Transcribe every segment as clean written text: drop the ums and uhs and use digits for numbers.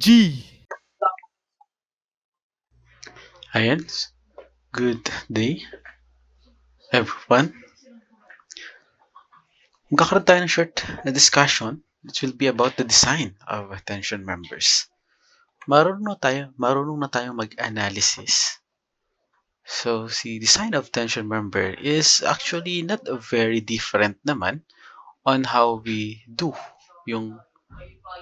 GG! Ayan, good day, everyone. Magkakaroon tayo ng short discussion which will be about the design of attention members. Marunong na tayong mag-analysis. So, si design of attention member is actually not very different naman on how we do yung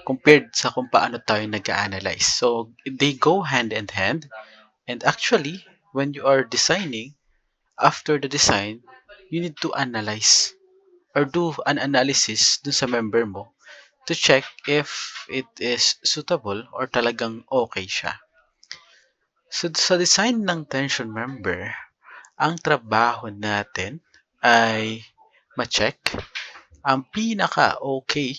compared sa kung paano tayo nag-analyze. So, they go hand in hand. And actually, when you are designing, after the design, you need to analyze or do an analysis dun sa member mo to check if it is suitable or talagang okay siya. So, sa design ng tension member, ang trabaho natin ay ma-check ang pinaka-okay,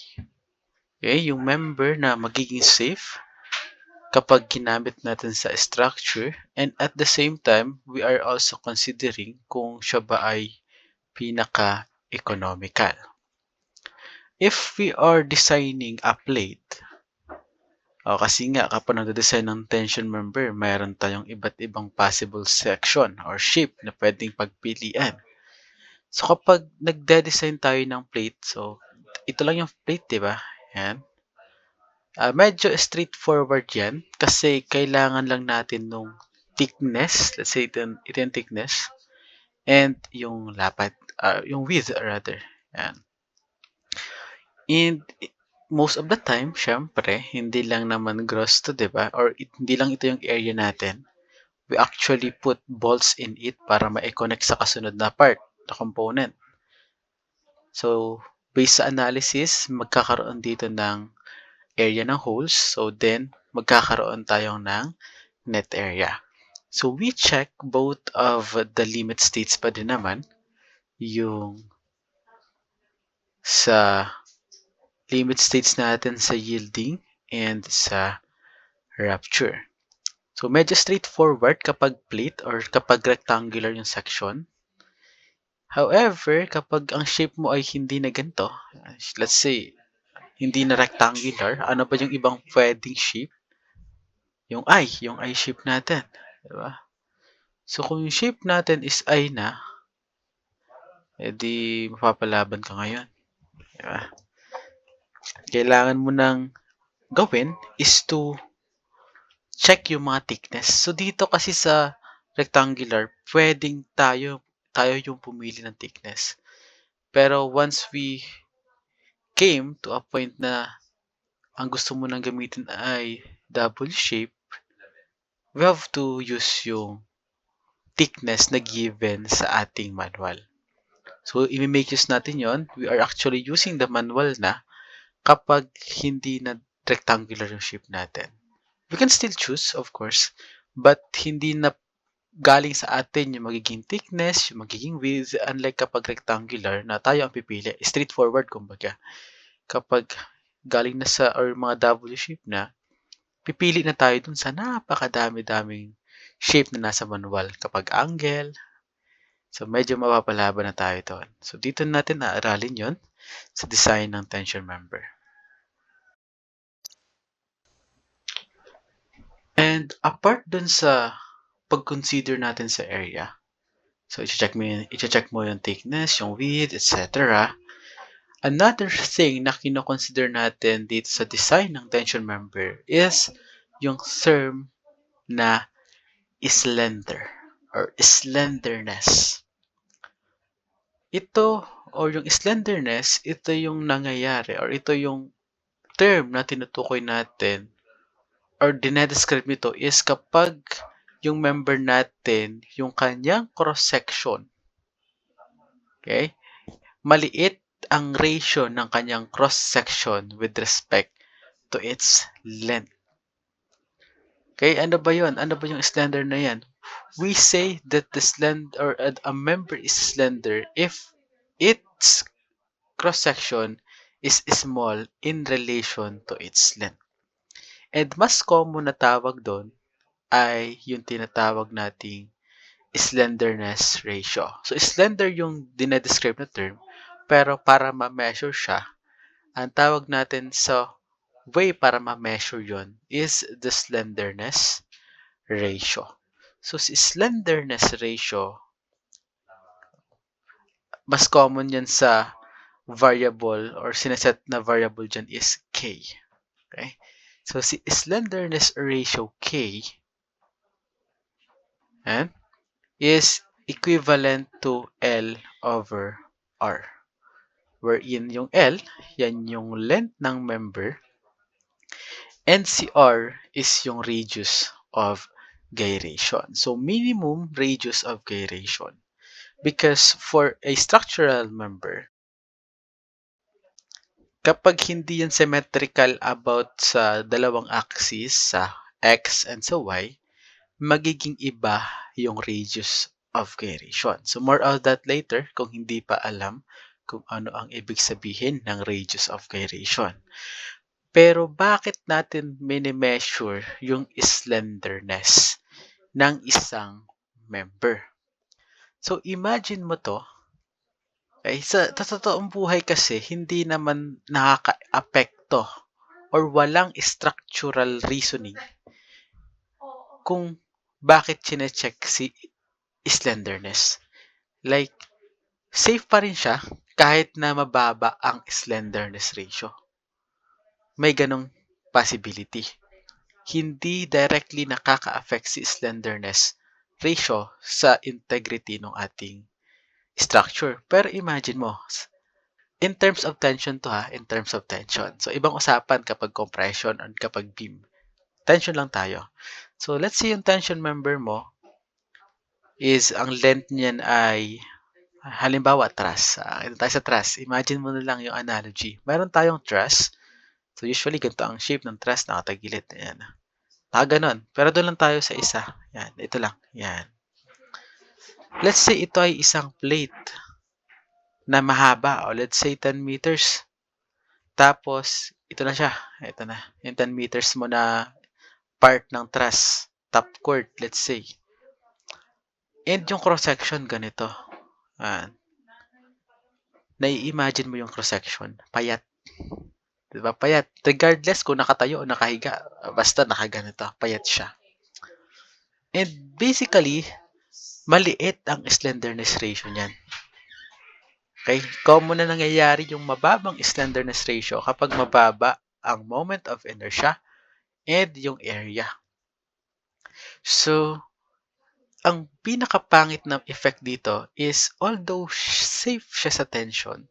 yung member na magiging safe kapag ginamit natin sa structure, and at the same time, we are also considering kung siya ba ay pinaka-economical. If we are designing a plate, kasi nga kapag nagde-design ng tension member, mayroon tayong iba't ibang possible section or shape na pwedeng pagpilian. So kapag nagde-design tayo ng plate, so ito lang yung plate, di ba? Yan. Medyo straightforward yan kasi kailangan lang natin nung thickness, let's say ito yung thickness, and yung lapad, yung width rather. Yan. And most of the time, syempre, hindi lang naman gross to, diba? Or hindi lang ito yung area natin. We actually put bolts in it para ma-connect sa kasunod na part, the component. So, based sa analysis, magkakaroon dito ng area ng holes. So, then, magkakaroon tayong ng net area. So, we check both of the limit states pa din naman. Yung sa limit states natin sa yielding and sa rupture. So, medyo straightforward kapag plate or kapag rectangular yung section. However, kapag ang shape mo ay hindi na ganito, let's say, hindi na rectangular, ano ba yung ibang pwedeng shape? Yung eye shape natin. Diba? So, kung yung shape natin is eye na, edi mapapalaban ka ngayon. Diba? Kailangan mo nang gawin is to check yung mga thickness. So, dito kasi sa rectangular, pwedeng tayo yung pumili ng thickness. Pero once we came to a point na ang gusto mo nang gamitin ay double shape, we have to use yung thickness na given sa ating manual. So, i-make use natin yon. We are actually using the manual na kapag hindi na rectangular yung shape natin. We can still choose, of course, but hindi na galing sa atin yung magiging thickness, yung magiging width, unlike kapag rectangular na tayo ang pipili. Straightforward, kumbaga. Kapag galing na sa or mga W shape na, pipili na tayo dun sa napakadami-daming shape na nasa manual. Kapag angle, so medyo mapapalaban na tayo doon. So dito natin naaralin yon sa design ng tension member. And apart dun sa pag-consider natin sa area, so i-check mo yung thickness, yung width, etc. Another thing na kino-consider natin dito sa design ng tension member is yung term na slender or slenderness. Ito or yung slenderness, ito yung nangyayari or ito yung term na tinutukoy natin or dinedescribe nito is kapag yung member natin, yung kanyang cross-section, okay, maliit ang ratio ng kanyang cross-section with respect to its length. Okay, ano ba yun? Ano ba yung slender na yan? We say that the slender or a member is slender if its cross-section is small in relation to its length. And mas common na tawag doon ay yung tinatawag nating slenderness ratio. So, slender yung dinedescribe na term, pero para ma-measure siya, ang tawag natin sa way para ma-measure yon is the slenderness ratio. So, si slenderness ratio, mas common yan sa variable or sineset na variable dyan is K. Okay? So, si slenderness ratio K is equivalent to L over R. Wherein yung L, yan yung length ng member, and si R is yung radius of gyration. So, minimum radius of gyration. Because for a structural member, kapag hindi yan symmetrical about sa dalawang axis, sa X and sa Y, magiging iba yung radius of gyration. So, more of that later kung hindi pa alam kung ano ang ibig sabihin ng radius of gyration. Pero bakit natin mini-measure yung slenderness ng isang member? So, imagine mo to. Okay, sa totoong buhay kasi, hindi naman nakaka-apekto or walang structural reasoning kung bakit chinecheck si slenderness. Like, safe pa rin siya kahit na mababa ang slenderness ratio. May ganong possibility. Hindi directly nakaka-affect si slenderness ratio sa integrity ng ating structure. Pero imagine mo, in terms of tension to in terms of tension. So, ibang usapan kapag compression or kapag beam. Tension lang tayo. So, let's say yung tension member mo is, ang length niyan ay, halimbawa, truss. Ito tayo sa truss. Imagine mo na lang yung analogy. Meron tayong truss. So, usually, ganito ang shape ng truss, nakatagilid. Ayan. Ganon. Pero doon lang tayo sa isa. Yan. Ito lang. Yan. Let's say ito ay isang plate na mahaba. O let's say 10 meters. Tapos, ito na siya. Ito na. Yung 10 meters mo na part ng truss. Top chord, let's say. And yung cross-section, ganito. Nai-imagine mo yung cross-section. Payat. Diba? Payat. Regardless kung nakatayo o nakahiga. Basta nakaganito. Payat siya. And basically, maliit ang slenderness ratio niyan. Okay? Common na nangyayari yung mababang slenderness ratio kapag mababa ang moment of inertia and yung area. So, ang pinakapangit na effect dito is, although safe siya sa tension,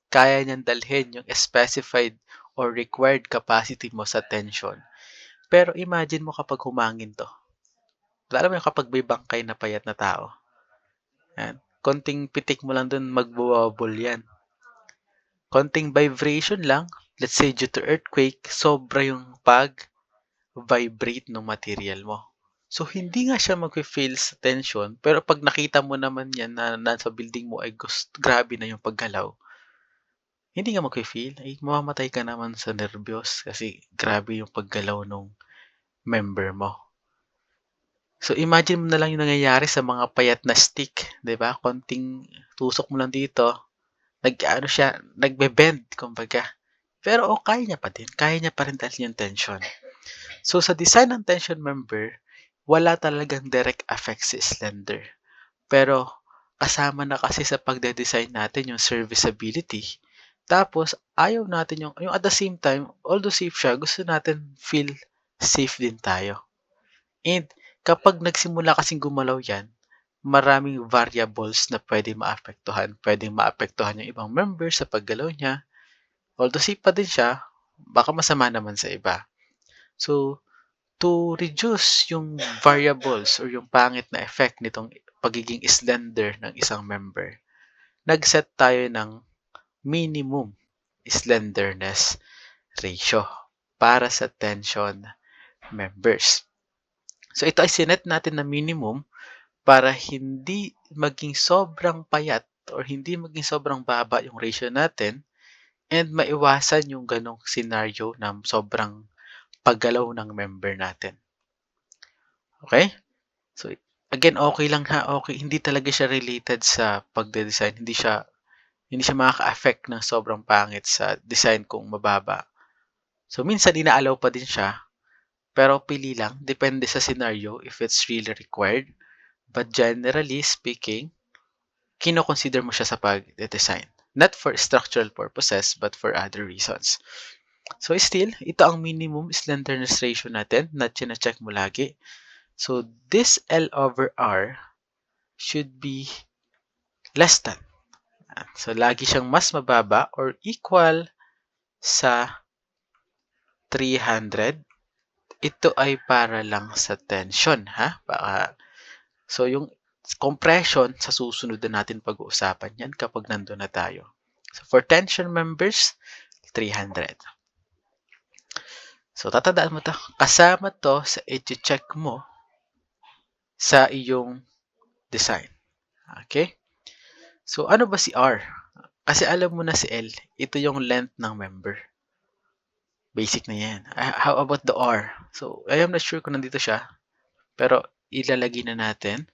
kaya niyang dalhin yung specified or required capacity mo sa tension. Pero imagine mo kapag humangin to. Alam mo yung kapag may bangkay na payat na tao. Yan. Konting pitik mo lang dun, magbubble yan. Konting vibration lang, let's say due to earthquake, sobra yung pag-vibrate ng material mo. So, hindi nga siya mag-feel sa tension, pero pag nakita mo naman yan na nasa building mo ay grabe na yung paggalaw, hindi nga mag-feel, ay mamamatay ka naman sa nervyos kasi grabe yung paggalaw ng member mo. So, imagine mo na lang yung nangyayari sa mga payat na stick, di ba? Konting tusok mo lang dito, nagbe-bend, kumbaga. Pero kaya niya pa din. Kaya niya pa rin dahil yung tension. So, sa design ng tension member, wala talagang direct effect si slender. Pero, kasama na kasi sa pagde-design natin yung serviceability. Tapos, ayaw natin yung at the same time, although safe siya, gusto natin feel safe din tayo. And, kapag nagsimula kasing gumalaw yan, maraming variables na pwedeng maapektuhan. Pwedeng maapektuhan yung ibang member sa paggalaw niya. Although safe pa din siya, baka masama naman sa iba. So, to reduce yung variables or yung pangit na effect nitong pagiging slender ng isang member, nag-set tayo ng minimum slenderness ratio para sa tension members. So, ito ay sinet natin na minimum para hindi maging sobrang payat or hindi maging sobrang baba yung ratio natin and maiwasan yung ganong scenario na sobrang paggalaw ng member natin. Okay? So, again, okay lang okay. Hindi talaga siya related sa pagde-design. Hindi siya makaka-affect ng sobrang pangit sa design kung mababa So, minsan ina-allow pa din siya, pero pili lang, depende sa scenario if it's really required. But generally speaking, kino-consider mo siya sa pag-design. Not for structural purposes, but for other reasons. So still, ito ang minimum slenderness ratio natin na chine-check mo lagi. So this L over R should be less than. So lagi siyang mas mababa or equal sa 300. Ito ay para lang sa tension, ha? So yung compression, sa susunod na natin pag-uusapan yan kapag nandun na tayo. So for tension members, 300. So tatandaan mo to, kasama to sa i-check mo sa iyong design. Okay? So ano ba si R? Kasi alam mo na si L, ito yung length ng member. Basic na yan. How about the R? So I am not sure kung nandito siya, pero ilalagay na natin.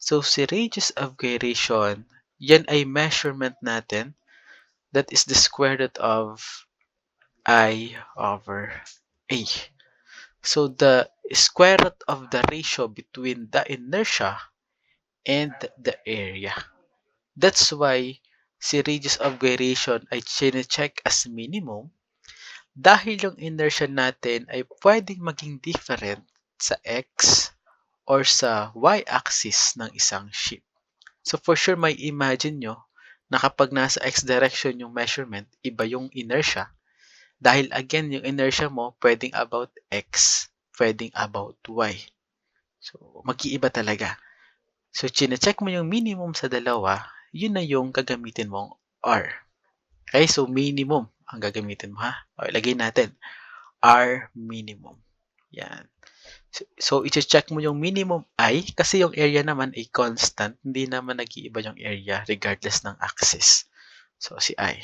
So si radius of gyration, yan ay measurement natin. That is the square root of I over A. So the square root of the ratio between the inertia and the area. That's why si radius of gyration ay chine-check as minimum dahil yung inertia natin ay pwedeng maging different sa x or sa y-axis ng isang ship. So for sure may imagine nyo na kapag nasa x direction yung measurement, iba yung inertia. Dahil again, yung inertia mo pwedeng about x, pwedeng about y. So mag-iiba talaga. So chine-check mo yung minimum sa dalawa, yun na yung gagamitin mong R. Okay, so minimum ang gagamitin mo, ha? O, ilagay natin, R minimum. Yan. So i-check mo yung minimum I kasi yung area naman ay constant. Hindi naman nag-iiba yung area regardless ng axis. So si I.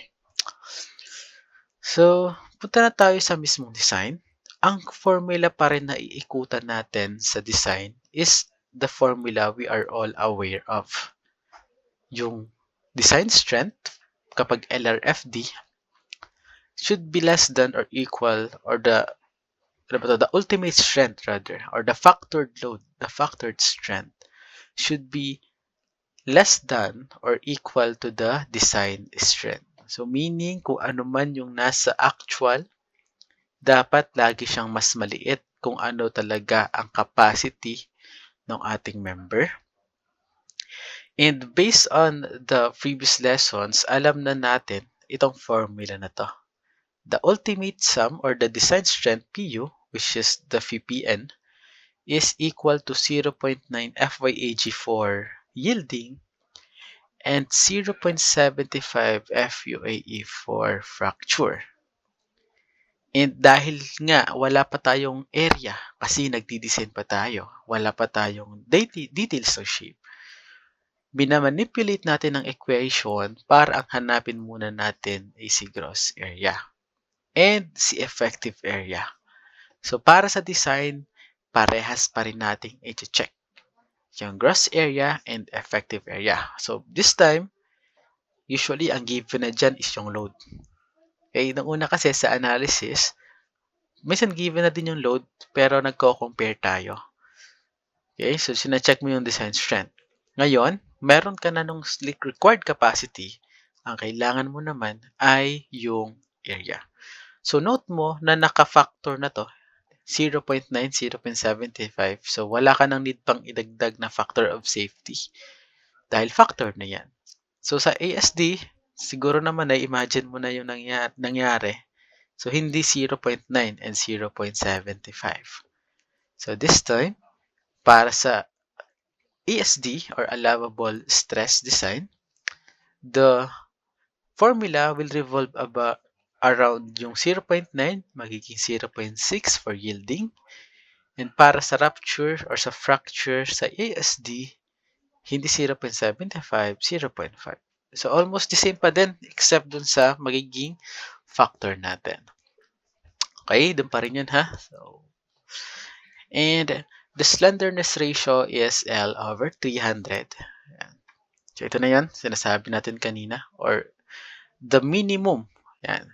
So punta na tayo sa mismong design. Ang formula pa rin na iikutan natin sa design is the formula we are all aware of. Yung design strength kapag LRFD should be less than or equal or the ultimate strength rather, or the factored load, the factored strength should be less than or equal to the design strength. So meaning kung ano man yung nasa actual, dapat lagi siyang mas maliit kung ano talaga ang capacity ng ating member. And based on the previous lessons, alam na natin itong formula na to. The ultimate sum or the design strength PU, which is the VPN, is equal to 0.9 FYAG for yielding and 0.75 FUAE for fracture. And dahil nga wala pa tayong area kasi nagdi-design pa tayo, wala pa tayong details ng shape, binamanipulate natin ang equation para ang hanapin muna natin ay si gross area and si effective area. So para sa design, parehas pa rin nating i-check yung gross area and effective area. So this time, usually ang given na dyan is yung load. Okay, nung una kasi sa analysis, minsan given na din yung load pero nagko-compare tayo. Okay, so sina-check mo yung design strength. Ngayon, meron ka na nung required capacity, ang kailangan mo naman ay yung area. So note mo na naka-factor na to, 0.9, 0.75. So wala ka nang need pang idagdag na factor of safety dahil factor na yan. So sa ASD, siguro naman ay imagine mo na yung nangyari. So hindi 0.9 and 0.75. So this time, para sa ASD or allowable stress design, the formula will revolve around yung 0.9 magiging 0.6 for yielding, and para sa rupture or sa fracture sa ASD, hindi 0.75, 0.5. So almost the same pa din except dun sa magiging factor natin. Okay, dun pa rin yun, ha? So, and the slenderness ratio is L over 300. Yan. So ito na yan, sinasabi natin kanina, or the minimum. Yan.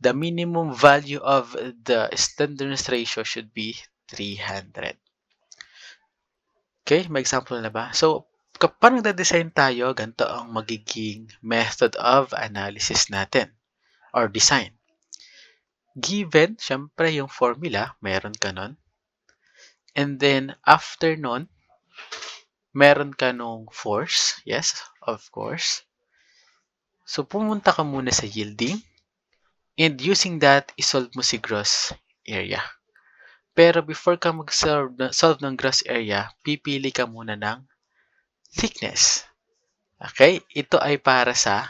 the minimum value of the slenderness ratio should be 300. Okay, may example na ba? So, kapag nagda-design tayo, ganito ang magiging method of analysis natin or design. Given, syempre yung formula, meron ka nun. And then, after nun, meron ka nung force. Yes, of course. So, pumunta ka muna sa yielding. And using that, isolve mo si gross area. Pero before ka solve ng gross area, pipili ka muna ng thickness. Okay? Ito ay para sa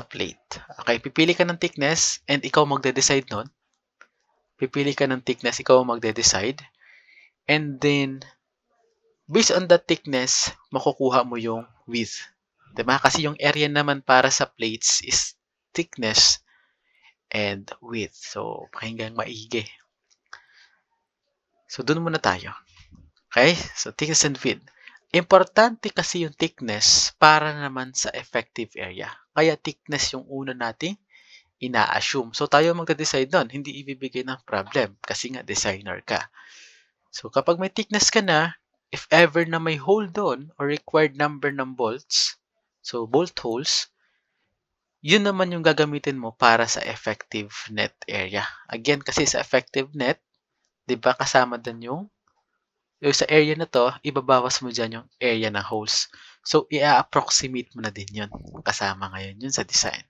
plate. Okay? Pipili ka ng thickness and ikaw magde-decide nun. Pipili ka ng thickness, ikaw magde-decide. And then, based on that thickness, makukuha mo yung width. Diba? Kasi yung area naman para sa plates is thickness and width. So, pakinggan maigi. So, dun muna tayo. Okay? So, thickness and width. Importante kasi yung thickness para naman sa effective area. Kaya thickness yung una nating ina-assume. So, tayo magde-decide nun. Hindi ibibigay ng problem kasi nga designer ka. So, kapag may thickness ka na, if ever na may hole doon or required number ng bolts, so bolt holes, yun naman yung gagamitin mo para sa effective net area. Again, kasi sa effective net, di ba kasama din yung sa area na to, ibabawas mo dyan yung area ng holes. So, i-approximate mo na din yun. Kasama ngayon yun sa design.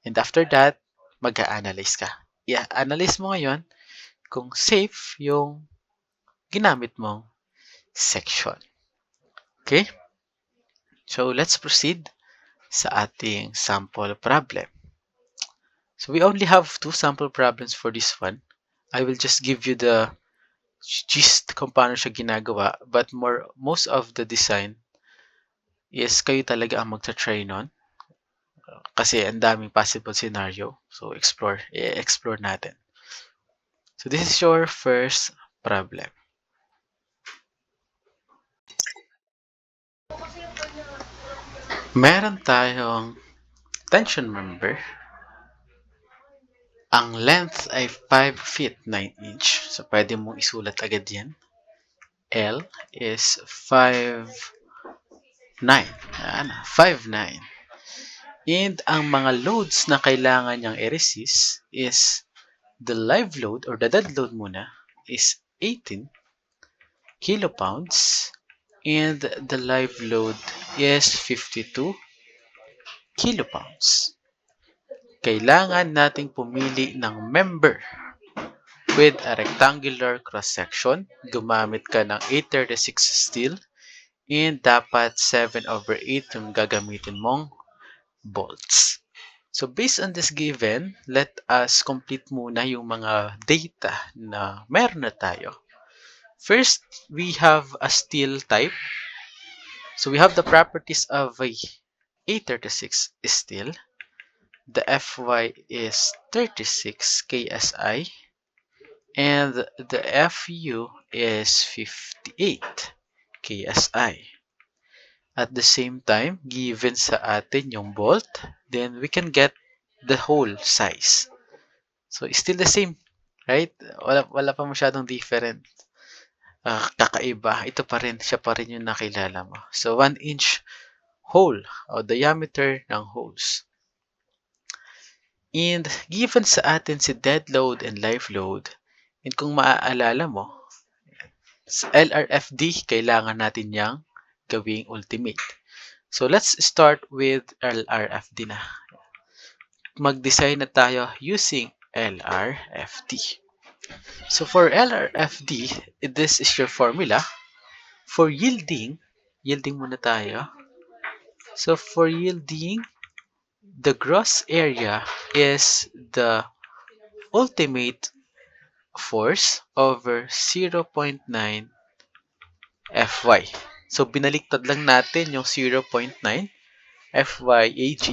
And after that, mag-a-analyze ka. I-analyze mo ngayon kung safe yung ginamit mong section. Okay? So, let's proceed sa ating sample problem. So, we only have 2 sample problems for this one. I will just give you the gist kung paano siya ginagawa, but most of the design is kayo talaga ang magta-try nun. Kasi ang daming possible scenario. So, explore natin. So, this is your first problem. Meron tayong tension member. Ang length ay 5 feet 9 inch. So, pwede mong isulat agad yan. L is 5'9". 5'9". And ang mga loads na kailangan niyang i-resist is the live load or the dead load muna is 18 kilopounds and the live load is 52 kilopounds. Kailangan nating pumili ng member with a rectangular cross-section. Gumamit ka ng 836 steel and dapat 7/8 yung gagamitin mong bolts. So based on this given, let us complete muna yung mga data na meron na tayo. First, we have a steel type. So we have the properties of a 836 steel. The Fy is 36 KSI and the Fu is 58 KSI. At the same time, given sa atin yung bolt, then we can get the hole size. So, it's still the same, right? Wala pa masyadong different. Kakaiba. Ito pa rin, siya pa rin yung nakilala mo. So, 1 inch hole o diameter ng holes. And given sa atin si dead load and live load, and kung maaalala mo, sa LRFD, kailangan natin yang gawing ultimate. So, let's start with LRFD na. Mag-design na tayo using LRFD. So, for LRFD, this is your formula. For yielding muna tayo. So, for yielding, the gross area is the ultimate force over 0.9 Fy. So, binaliktad lang natin yung 0.9 Fyag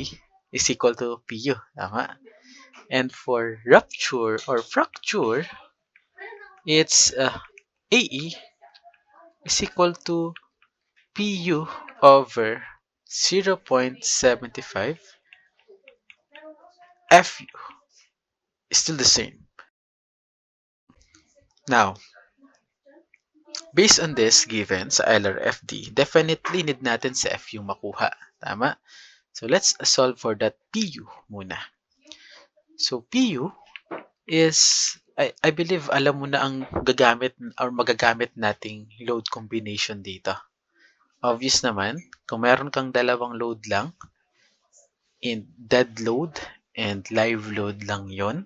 is equal to Pu. Tama? And for rupture or fracture, it's Ae is equal to Pu over 0.75 FU is still the same. Now, based on this given sa LRFD, definitely need natin sa FU makuha. Tama? So, let's solve for that PU muna. So, PU is, I believe, alam mo na ang gagamit or magagamit nating load combination dito. Obvious naman, kung meron kang dalawang load lang, in dead load and live load lang yon,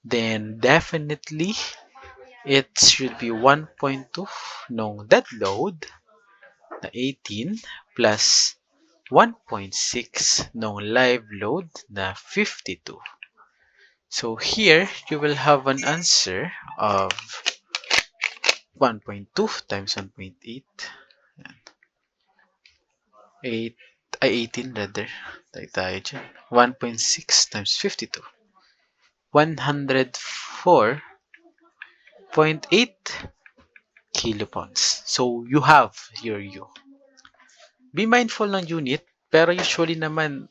then definitely it should be 1.2 nung dead load na 18 plus 1.6 nung live load na 52. So here, you will have an answer of 1.2 times 1.8. 18 rather. Tayo dyan. 1.6 times 52. 104.8 kilopounds. So, you have your U. Be mindful ng unit, pero usually naman,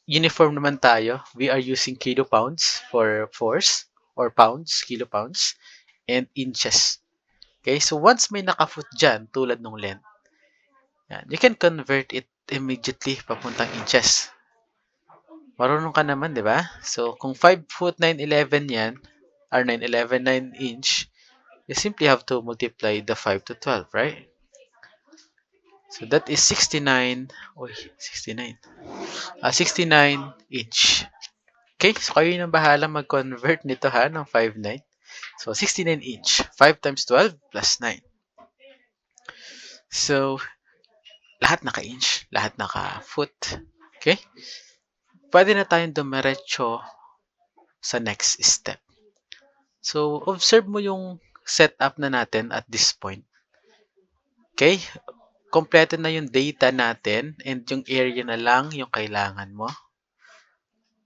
uniform naman tayo. We are using kilopounds for force, or pounds, kilopounds, and inches. Okay, so once may naka-foot dyan, tulad ng length, yan, you can convert it immediately papuntang inches. Marunong ka naman, di ba? So, kung 5 foot 9'11 yan, or 9'11, 9 inch, you simply have to multiply the 5 to 12, right? So, that is 69, 69 inch. Okay, so kayo nang bahala mag-convert nito ha, ng 5'9". So, 69 inch. 5 times 12 plus 9. So, lahat naka-inch, lahat naka-foot. Okay? Pwede na tayong dumiretso sa next step. So, observe mo yung setup na natin at this point. Okay? Kompleto na yung data natin and yung area na lang yung kailangan mo.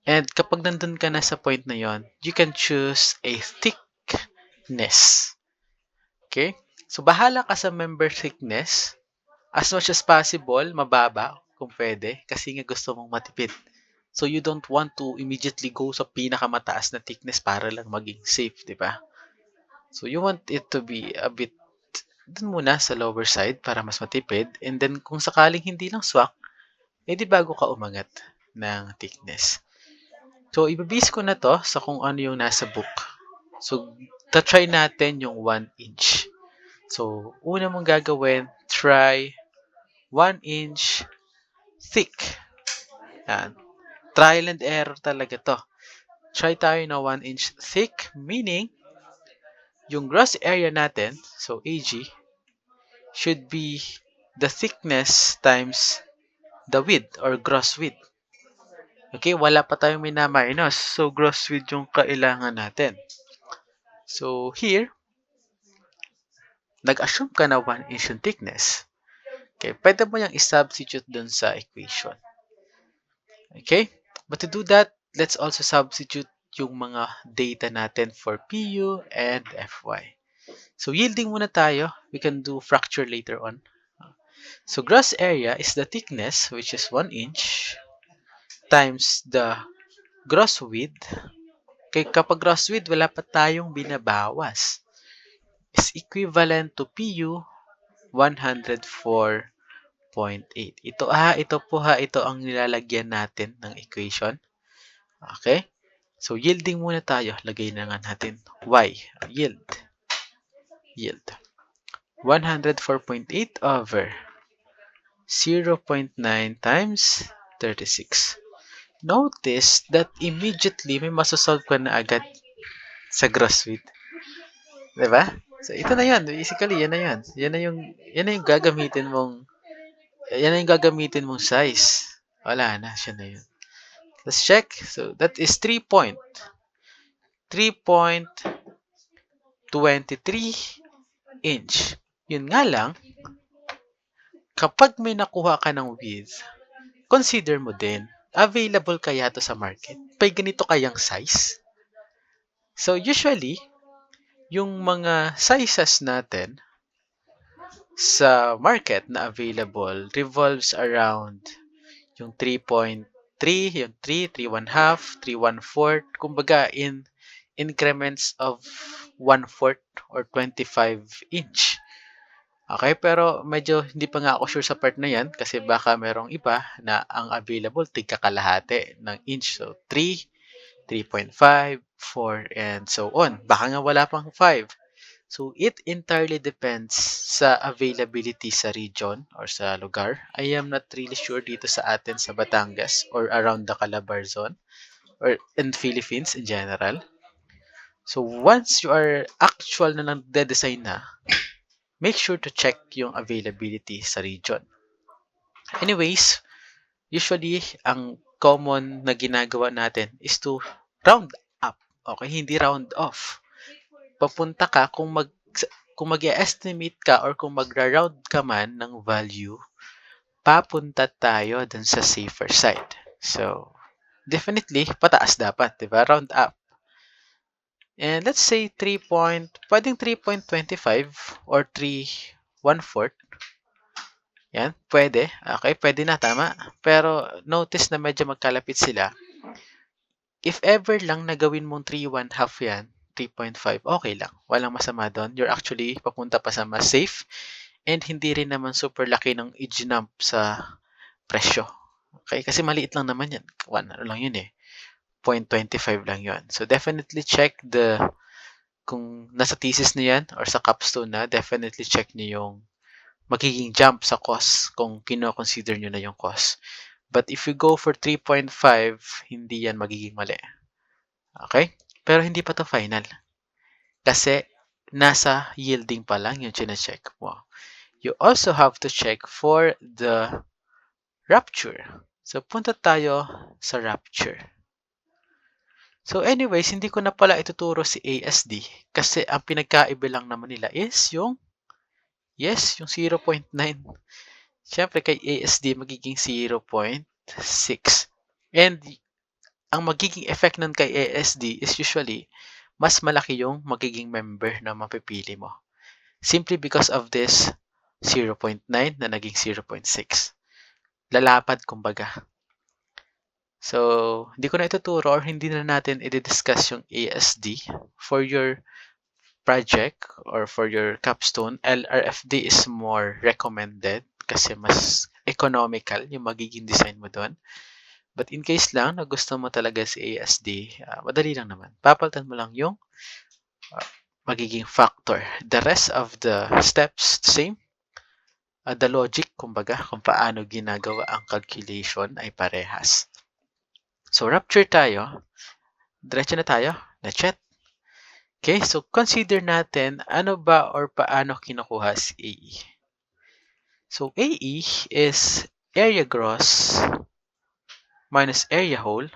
And kapag nandun ka na sa point na yon, you can choose a thickness. Okay? So, bahala ka sa member thickness. As much as possible, mababa kung pwede kasi nga gusto mong matipid. So, you don't want to immediately go sa pinakamataas na thickness para lang maging safe, di ba? So, you want it to be a bit dun muna sa lower side para mas matipid. And then, kung sakaling hindi lang swak, edi bago ka umangat ng thickness. So, ibabase ko na to sa kung ano yung nasa book. So, try natin yung 1 inch. So, una mong gagawin, try 1 inch thick. Yan. Trial and error talaga to. Try tayo na 1 inch thick, meaning, yung gross area natin, so AG, should be the thickness times the width or gross width. Okay, wala pa tayong mina-minus. So, gross width yung kailangan natin. So, here, nag-assume ka na 1 inch yung thickness. Okay, pwede mo yung i-substitute dun sa equation. Okay, but to do that, let's also substitute yung mga data natin for PU and FY. So, yielding muna tayo. We can do fracture later on. So, gross area is the thickness, which is 1 inch, times the gross width. Okay, kapag gross width, wala pa tayong binabawas. Is equivalent to PU 104.8. Ito ang nilalagyan natin ng equation. Okay? So, yielding muna tayo. Lagay na nga natin Y. Yield. 104.8 over 0.9 times 36. Notice that immediately may masosolve ka na agad sa gross width. Diba? So, ito na yan. Basically, yan na yan. Yan na yung gagamitin mong size. Wala na. Siya na yun. Let's check. So, that is 3.23 inch. Yun nga lang, kapag may nakuha ka ng width, consider mo din, available kaya to sa market? May ganito kayang size? So, usually, yung mga sizes natin, sa market na available revolves around yung 3.3, yung 3, 3.5, 3.1/4, kumbaga in increments of 1/4 or 25 inch. Okay, pero medyo hindi pa nga ako sure sa part na yan kasi baka merong iba na ang available tigka kalahati ng inch. So 3, 3.5, 4, and so on. Baka nga wala pang 5. So, it entirely depends sa availability sa region or sa lugar. I am not really sure dito sa atin sa Batangas or around the Calabar zone or in Philippines in general. So, once you are actual na nagde-design na, make sure to check yung availability sa region. Anyways, usually, ang common na ginagawa natin is to round up. Okay, hindi round off. Papunta ka kung mag-estimate ka or kung magra-round ka man ng value, papunta tayo dun sa safer side. So, definitely, pataas dapat, di ba? Round up. And let's say pwedeng 3.25 or 3.1/4. Yan, pwede. Okay, pwede na, tama. Pero notice na medyo magkalapit sila. If ever lang na gawin mong 3.1/2 yan, 3.5, okay lang. Walang masama doon. You're actually papunta pa sa mas safe and hindi rin naman super laki ng i-jump sa presyo. Okay? Kasi maliit lang naman yan. Ano lang yun eh. 0.25 lang yun. So, definitely check kung nasa thesis na yan or sa capstone na, definitely check niyo yung magiging jump sa cost kung kino-consider nyo na yung cost. But if you go for 3.5, hindi yan magiging mali. Okay? Pero hindi pa to final. Kasi nasa yielding pa lang yung chine-check mo. You also have to check for the rupture. So, punta tayo sa rupture. So, anyways, hindi ko na pala ituturo si ASD kasi ang pinagkaiba lang naman nila is yung 0.9. Siyempre, kay ASD magiging 0.6. And ang magiging effect nun kay ASD is usually mas malaki yung magiging member na mapipili mo. Simply because of this 0.9 na naging 0.6. Lalapad, kumbaga. So, hindi ko na ituturo or hindi na natin i-discuss yung ASD for your project or for your capstone. LRFD is more recommended kasi mas economical yung magiging design mo doon. But in case lang na gusto mo talaga si ASD, madali lang naman. Papalitan mo lang yung magiging factor. The rest of the steps, same. The logic, kumbaga, kung paano ginagawa ang calculation ay parehas. So, rupture tayo. Diretso na tayo. Na-chat. Okay, so consider natin ano ba or paano kinukuha si AE. So, AE is area gross minus area whole.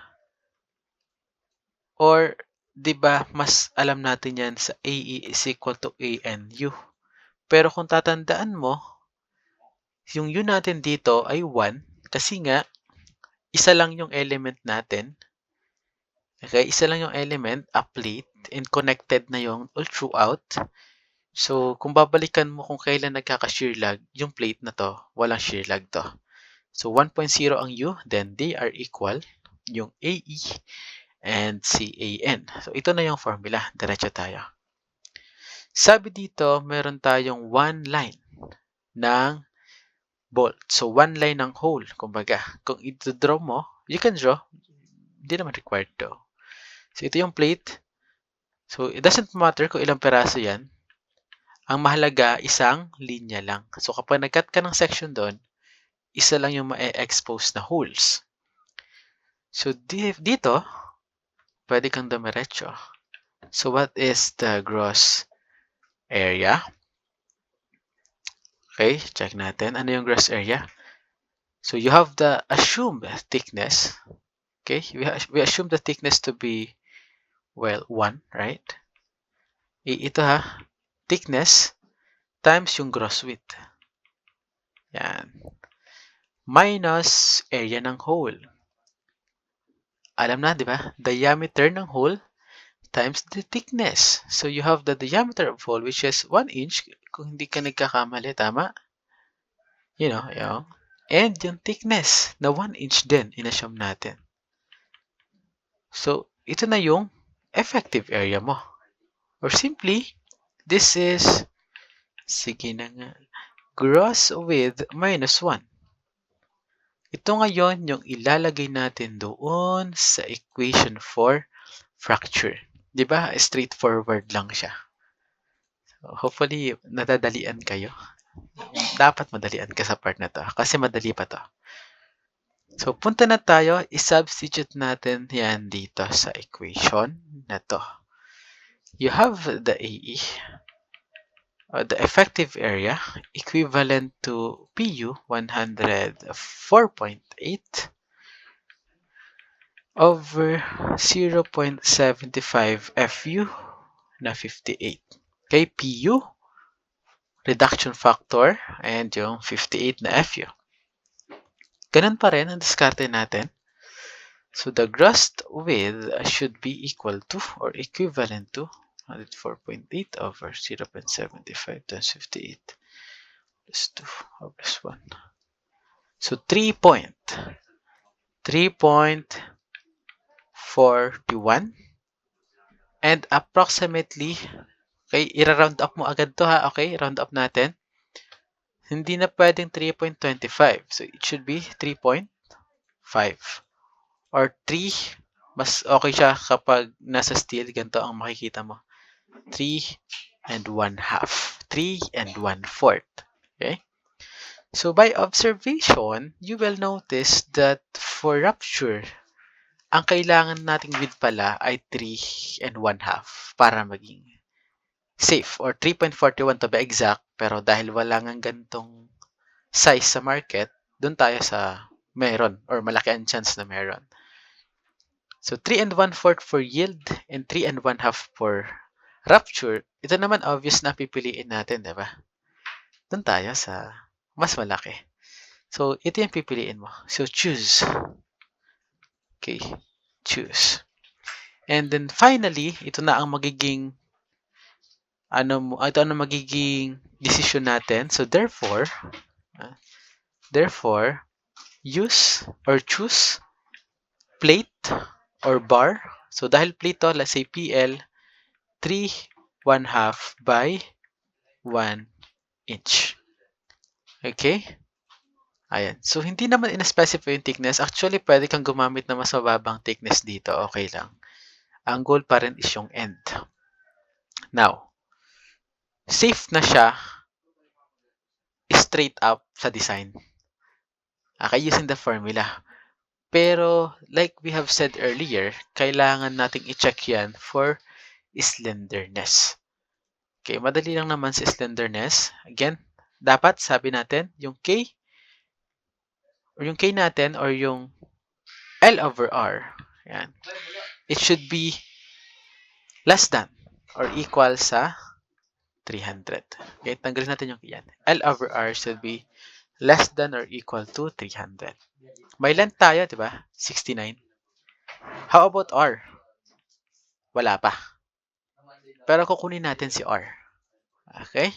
Or, di ba, mas alam natin yan sa AE is equal to ANU. Pero kung tatandaan mo, yung U natin dito ay 1 kasi nga, isa lang yung element natin. Okay, isa lang yung element, a plate, and connected na yung all throughout. So, kung babalikan mo kung kailan nagkaka-shear lag, yung plate na to, walang shear lag to. So, 1.0 ang U, then they are equal, yung AE and CAN. So, ito na yung formula. Diretso tayo. Sabi dito, meron tayong one line ng bolt. So, one line ng hole. Kumbaga, kung ito-draw mo, you can draw. Hindi naman required to. So, ito yung plate. So, it doesn't matter kung ilang peraso yan. Ang mahalaga, isang linya lang. So, kapag nag-cut ka ng section doon, isa lang yung ma-expose na holes. So, dito, pwede kang dumiretso. So, what is the gross area? Okay, check natin. Ano yung gross area? So, you have the assumed thickness. Okay, we assume the thickness to be, well, 1, right? Ito ha, thickness times yung gross width. Yan. Minus area ng hole. Alam na, di ba? Diameter ng hole times the thickness. So you have the diameter of hole, which is 1 inch, kung hindi ka nagkakamali, tama? Yung. And yung thickness na 1 inch din, inassume natin. So, ito na yung effective area mo. Or simply, this is, sige na nga, gross width minus 1. Ito ngayon yung ilalagay natin doon sa equation for fracture. Diba? Straightforward lang siya. So, hopefully, nadadalian kayo. Dapat madalian ka sa part na to. Kasi madali pa to. So, punta na tayo. I-substitute natin yan dito sa equation na to. You have the AE, the effective area, equivalent to PU 104.8 over 0.75 FU na 58. Okay, PU, reduction factor, and yung 58 na FU. Ganun pa rin ang diskarte natin. So the gross width should be equal to or equivalent to 104.8 over 0.75 times 58 plus 2 plus 1. So 3.41 and approximately, okay, i-round up mo agad to ha, okay, round up natin. Hindi na pwedeng 3.25, so it should be 3.5 or 3, mas okay siya kapag nasa steel, ganito ang makikita mo. 3 and 1/2. 3 and 1/4. Okay? So by observation, you will notice that for rupture, ang kailangan nating width pala ay 3 and 1/2 para maging safe, or 3.41 to be exact, pero dahil wala nga ganitong size sa market, dun tayo sa meron or malaki ang chance na meron. So 3 and 1/4 for yield and 3 and 1/2 for rupture. Ito naman obvious na pipiliin natin, di ba? Doon tayo sa mas malaki. So ito yung pipiliin mo. So choose. Okay, choose. And then finally, ito na ang magiging ito ang magiging decision natin. So therefore, use or choose plate or bar. So dahil plate to, let's say PL, 3 1/2 by 1 inch. Okay? Ayan. So hindi naman in-specify yung thickness. Actually, pwede kang gumamit na mas mababang thickness dito. Okay lang. Ang goal pa rin is yung end. Now, safe na siya straight up sa design. Okay, using the formula. Pero, like we have said earlier, kailangan nating i-check yan for slenderness. Okay, madali lang naman sa slenderness. Again, dapat sabi natin, yung K natin or yung L over R, yan, it should be less than or equal sa 300. Okay, tanggalin natin yung yan. L over R should be less than or equal to 300. May length tayo, di ba? 69. How about R? Wala pa. Pero kukunin natin si R. Okay?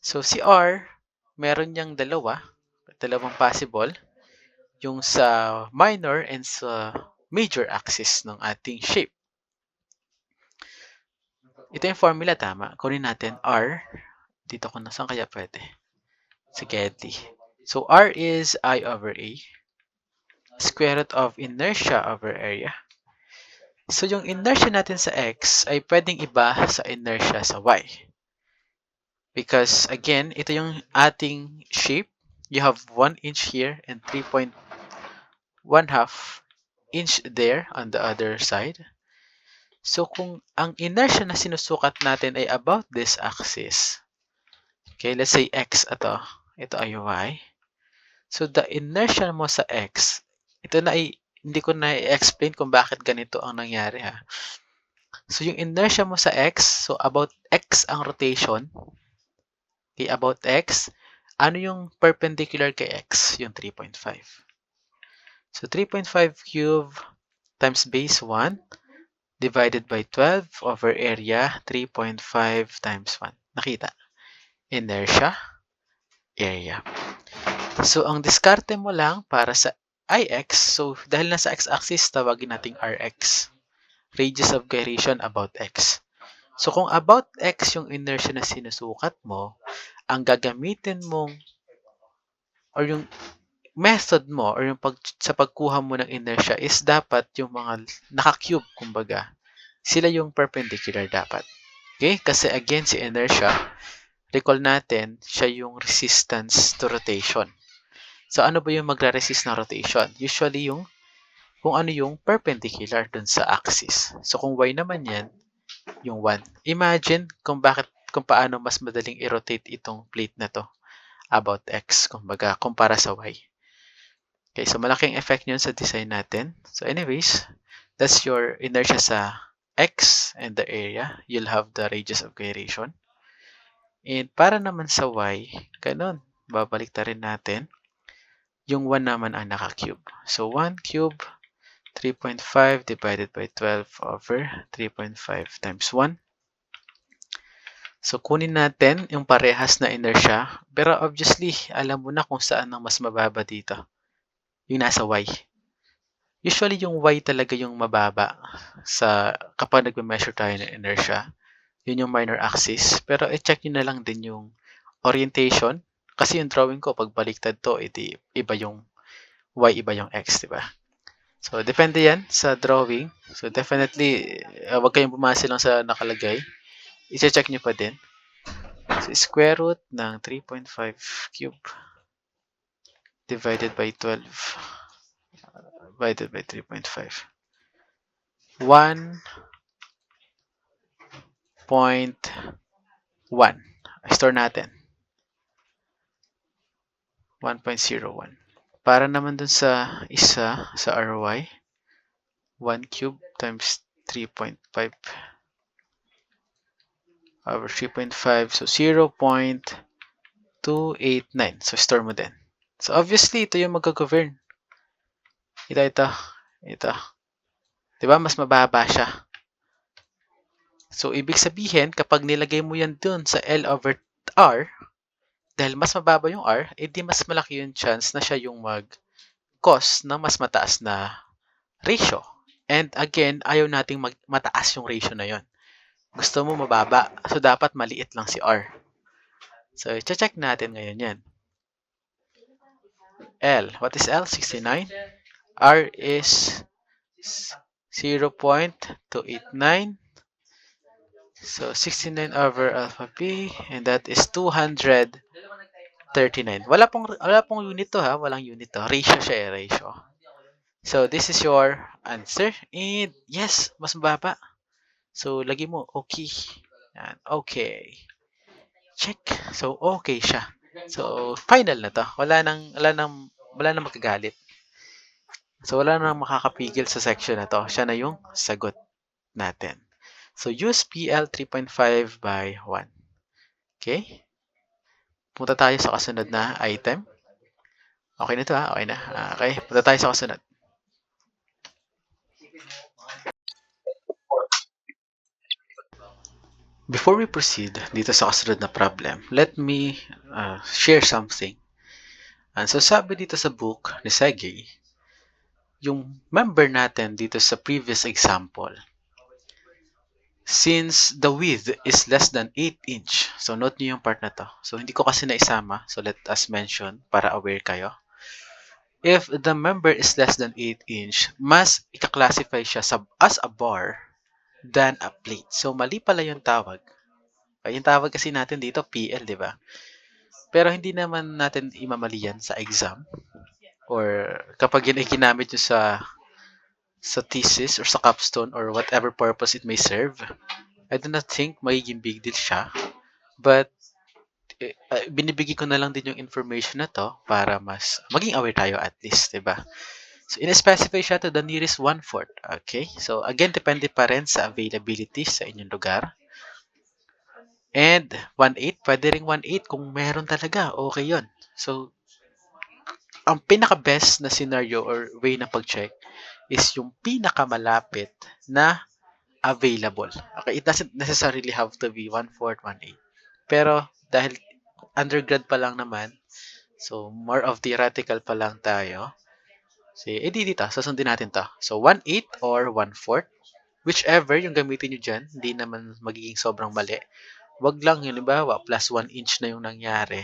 So, si R, meron niyang dalawang possible. Yung sa minor and sa major axis ng ating shape. Ito yung formula, tama. Kunin natin R. Dito ko na, saan kaya pwede? Sa Gedley. So, R is I over A. Square root of inertia over area. So, yung inertia natin sa X ay pwedeng iba sa inertia sa Y. Because, again, ito yung ating shape. You have 1 inch here and 3.1/2 inch there on the other side. So, kung ang inertia na sinusukat natin ay about this axis, okay, let's say X ito ay Y. So, the inertia mo sa X, ito na ay, hindi ko na i-explain kung bakit ganito ang nangyari ha. So, yung inertia mo sa X, so about X ang rotation, okay, about X, ano yung perpendicular kay X? Yung 3.5. So, 3.5 cube times base 1 divided by 12 over area 3.5 times 1. Nakita? Inertia, area. So, ang diskarte mo lang para sa Ix, so dahil nasa x-axis, tawagin nating Rx. Radius of gyration about x. So, kung about x yung inertia na sinusukat mo, ang gagamitin mong or yung method mo or yung sa pagkuha mo ng inertia is dapat yung mga naka-cube, kumbaga. Sila yung perpendicular dapat. Okay? Kasi again, si inertia, recall natin, siya yung resistance to rotation. So, ano ba yung magre-resist na rotation? Usually, kung ano yung perpendicular dun sa axis. So, kung y naman yan, yung 1. Imagine kung paano mas madaling i-rotate itong plate na to about x, kumbaga, kumpara sa y. Okay, so malaking effect yun sa design natin. So anyways, that's your inertia sa x and the area. You'll have the radius of gyration. And para naman sa y, ganun. Babalik ta rin natin. Yung 1 naman ang naka-cube. So 1 cube, 3.5 divided by 12 over 3.5 times 1. So kunin natin yung parehas na inertia. Pero obviously, alam mo na kung saan ang mas mababa dito. Yung nasa y. Usually, yung y talaga yung mababa kapag nagme-measure tayo ng inertia. Yun yung minor axis. Pero i-check nyo na lang din yung orientation. Kasi yung drawing ko, pag baliktad to, iba yung y, iba yung x, diba? So, depende yan sa drawing. So, definitely, wag kayong bumase lang sa nakalagay. I-check nyo pa din. So, square root ng 3.5 cube divided by 12 divided by 3.5. 1.1. Store natin. 1.01. Para naman dun sa isa, sa RY, 1 cube times 3.5 over 3.5. So, 0.289. So, store mo din. So, obviously, ito yung magka-govern. Ito. Diba? Mas mababa siya. So, ibig sabihin, kapag nilagay mo yan dun sa L over R, dahil mas mababa yung R, edi mas malaki yung chance na siya yung mag-cause ng mas mataas na ratio. And again, ayaw nating mataas yung ratio na yon. Gusto mo mababa. So, dapat maliit lang si R. So, i-check natin ngayon yan. L. What is L? 69. R is 0.289. So, 69 over alpha B. And that is 239. Wala pong unit to ha. Walang unit to. Ratio siya ratio. So, this is your answer. And yes, mas mababa. So, lagi mo, okay. Yan, okay. Check. So, okay siya. So, final na to. Wala nang magagalit. So, wala nang makakapigil sa section na to. Siya na yung sagot natin. So, use PL 3.5 by 1. Okay? Punta tayo sa kasunod na item. Okay na to ha? Okay na. Okay. Punta tayo sa kasunod. Before we proceed dito sa kasunod na problem, let me share something. And so sabi dito sa book ni Sergey, yung member natin dito sa previous example, since the width is less than 8 inch, so note nyo yung part na to. So hindi ko kasi naisama, so let us mention para aware kayo. If the member is less than 8 inch, mas ika-classify siya as a bar than a plate. So mali pala yung tawag. Yung tawag kasi natin dito, PL, di ba? Pero hindi naman natin imamali yan sa exam or kapag yun ay ginamit nyo sa thesis or sa capstone or whatever purpose it may serve. I do not think magiging big deal siya. But binibigay ko na lang din yung information na to para mas maging aware tayo at least, di ba? So, in-specify siya to the nearest 1/4. Okay? So, again, depende pa rin sa availability sa inyong lugar. And 1/8, pwede ring 1/8 kung meron talaga, okay yon. So, ang pinaka-best na scenario or way na pag-check is yung pinakamalapit na available. Okay, it doesn't necessarily have to be 1/4, 1/8. Pero dahil undergrad pa lang naman, so more of theoretical pa lang tayo. So, edi dito, susundin natin to. So, 1/8 or 1/4, whichever yung gamitin nyo dyan, hindi naman magiging sobrang mali. Wag lang yun, halimbawa, plus 1 inch na yung nangyari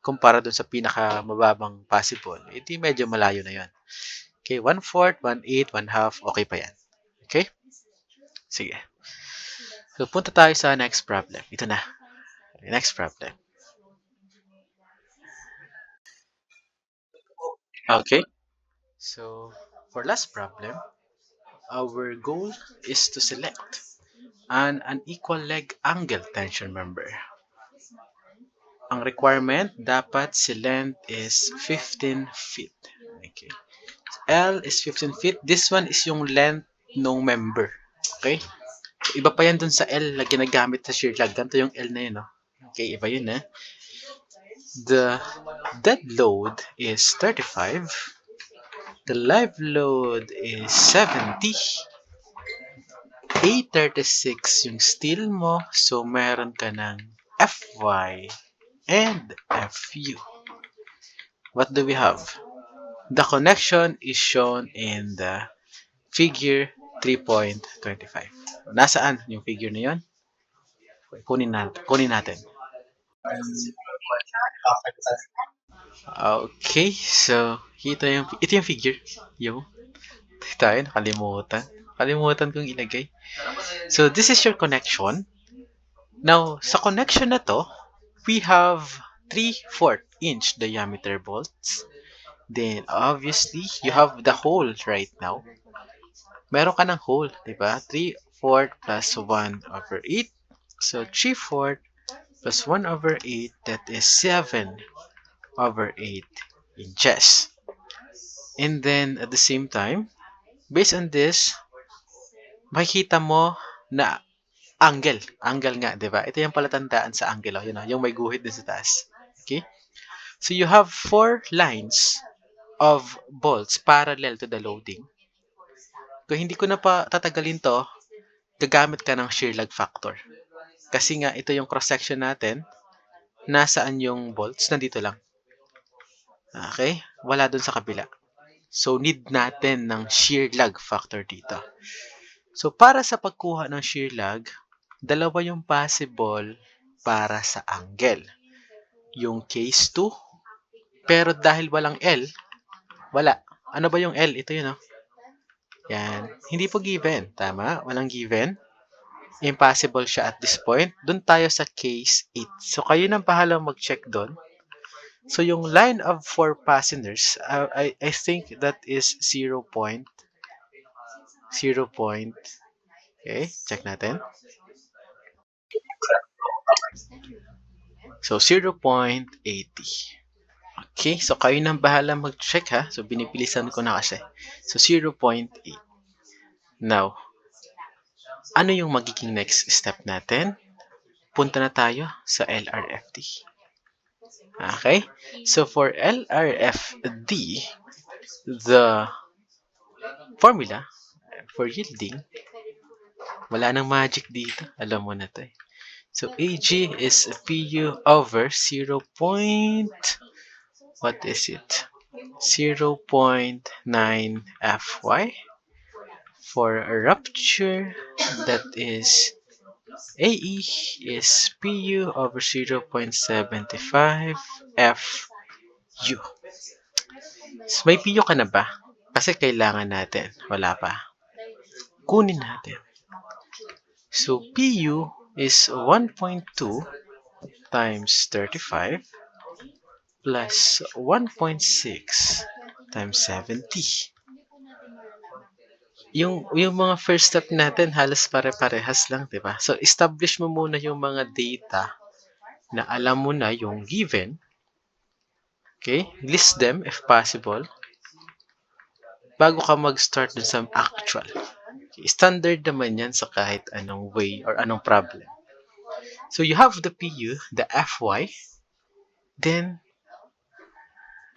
kumpara dun sa pinakamababang possible, edi medyo malayo na yun. Okay, 1/4, 1/8, 1/2, okay pa yan. Okay? Sige. So, punta tayo sa next problem. Ito na. Next problem. Okay. So, for last problem, our goal is to select an unequal leg angle tension member. Ang requirement, dapat si length is 15 feet. Okay. L is 15 feet. This one is yung length ng member. Okay? So, iba pa yan dun sa L na ginagamit sa shear lag. Ganito yung L na yun, no? Okay, iba yun, eh. The dead load is 35. The live load is 70. A36 yung steel mo. So, meron ka ng Fy and Fu. What do we have? The connection is shown in the figure 3.25. Nasaan yung figure na yun? Kunin natin. Okay, so ito yung figure. Tayo, nakalimutan. Kalimutan kong ilagay. So, this is your connection. Now, sa connection na to, we have 3/4 inch diameter bolts. Then, obviously, you have the hole right now. Meron ka ng hole, di ba? 3/4 plus 1/8. So, 3/4 plus 1/8, that is 7/8 inches. And then, at the same time, based on this, makikita mo na angle. Angle nga, di ba? Ito yung palatandaan sa angle. Oh. Yun, oh, yung may guhit din sa taas. Okay? So, you have 4 lines of bolts parallel to the loading. Kung hindi ko na pa tatagalin to, gagamit ka ng shear lag factor. Kasi nga, ito yung cross-section natin. Nasaan yung bolts? Nandito lang. Okay? Wala dun sa kabila. So, need natin ng shear lag factor dito. So, para sa pagkuha ng shear lag, dalawa yung possible para sa angle. Yung case 2, pero dahil walang L, wala. Ano ba yung L? Ito yun, oh. Yan. Hindi po given. Tama? Walang given. Impossible siya at this point. Doon tayo sa case 8. So, kayo nang bahalang mag-check doon. So, yung line of 4 fasteners, I think that is 0. Okay, check natin. So, 0.80. Okay, so kayo nang bahala mag-check, ha. So, binibilisan ko na kasi. So, 0.8. Now, ano yung magiging next step natin? Punta na tayo sa LRFD. Okay? So, for LRFD, the formula for yielding, wala nang magic dito. Alam mo na to, eh. So, AG is PU over 0. What is it? 0.9 Fy. For a rupture, that is AE is PU over 0.75 FU. So, may PU ka na ba? Kasi kailangan natin. Wala pa. Kunin natin. So, PU is 1.2 times 35 plus 1.6 times 70. Yung mga first step natin halos pare-parehas lang, 'di ba? So, establish mo muna yung mga data na alam mo na yung given. Okay? List them if possible bago ka mag-start dun sa actual. Okay? Standard naman yan sa kahit anong way or anong problem. So, you have the PU, the Fy, then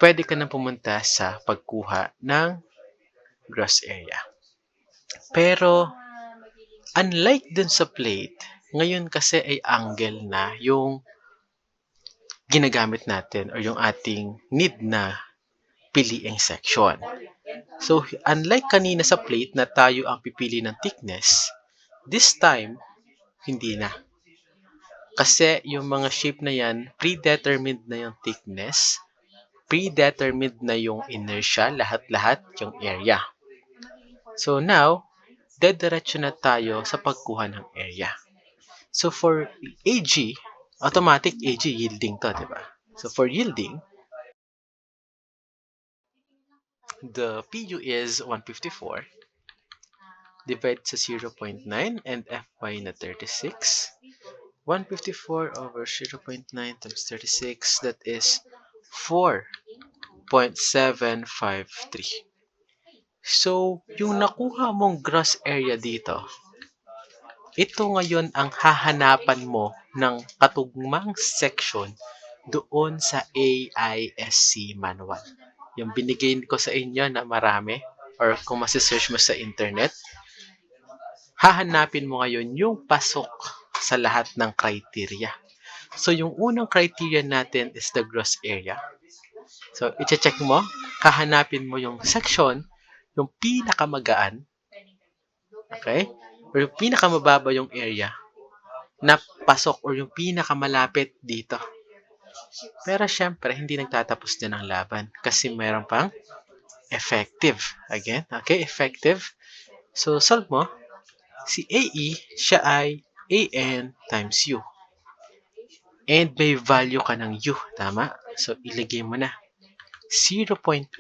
pwede ka na pumunta sa pagkuha ng gross area. Pero, Unlike dun sa plate, ngayon kasi ay angle na yung ginagamit natin or yung ating need na piliing section. So, unlike kanina sa plate na tayo ang pipili ng thickness, this time, hindi na. Kasi yung mga shape na yan, predetermined na yung thickness, predetermined na yung inertia, lahat-lahat yung area. So now, dediretso na tayo sa pagkuha ng area. So for AG, automatic AG yielding to, di ba? So for yielding, the PU is 154. Divide sa 0.9 and Fy na 36. 154 over 0.9 times 36, that is 4.753. So, yung nakuha mong gross area dito, ito ngayon ang hahanapan mo ng katugmang section doon sa AISC manual. Yung binigay ko sa inyo na marami, or kung masisearch mo sa internet, hahanapin mo ngayon yung pasok sa lahat ng criteria. So, yung unang criteria natin is the gross area. So, i-check mo, hahanapin mo yung section, yung pinakamagaan, okay? Or yung pinakamababa yung area na pasok or yung pinakamalapit dito. Pero syempre, hindi nagtatapos din ang laban kasi mayroon pang effective. Again, okay, effective. So, solve mo. Si AE, siya ay AN times U. And may value ka ng U, tama? So, ilagay mo na 0.8.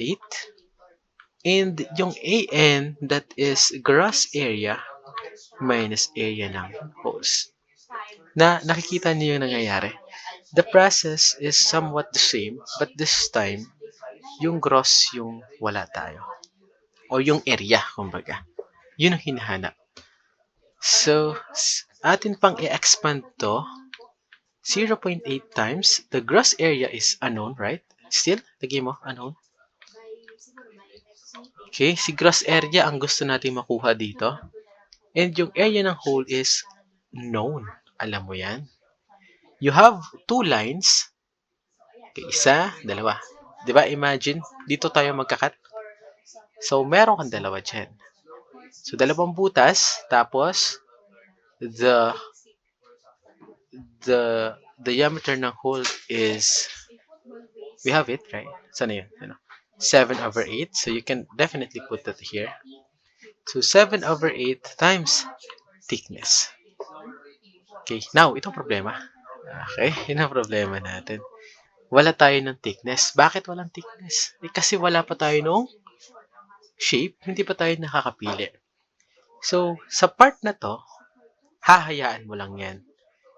And yung AN, that is gross area minus area ng holes. Nakikita niyo yung nangyayari. The process is somewhat the same, but this time, yung gross yung wala tayo. O yung area, kumbaga. Yun ang hinahanap. So, atin pang i-expand to, 0.8 times, the gross area is unknown, right? Still, lagay mo, unknown. Okay, si gross area ang gusto natin makuha dito. And yung area ng hole is known. Alam mo yan. You have two lines. Okay, isa, dalawa. Diba, imagine, dito tayo magkakat. So, meron kang dalawa dyan. So, dalawang butas, tapos, the diameter ng hole is, we have it, right? Sana yun? 7 over 8. So, you can definitely put that here. So, 7 over 8 times thickness. Okay, now, itong problema. Okay, yun ang problema natin. Wala tayo ng thickness. Bakit walang thickness? Kasi wala pa tayo nung shape, hindi pa tayo nakakapili. So, sa part na to, hahayaan mo lang yan.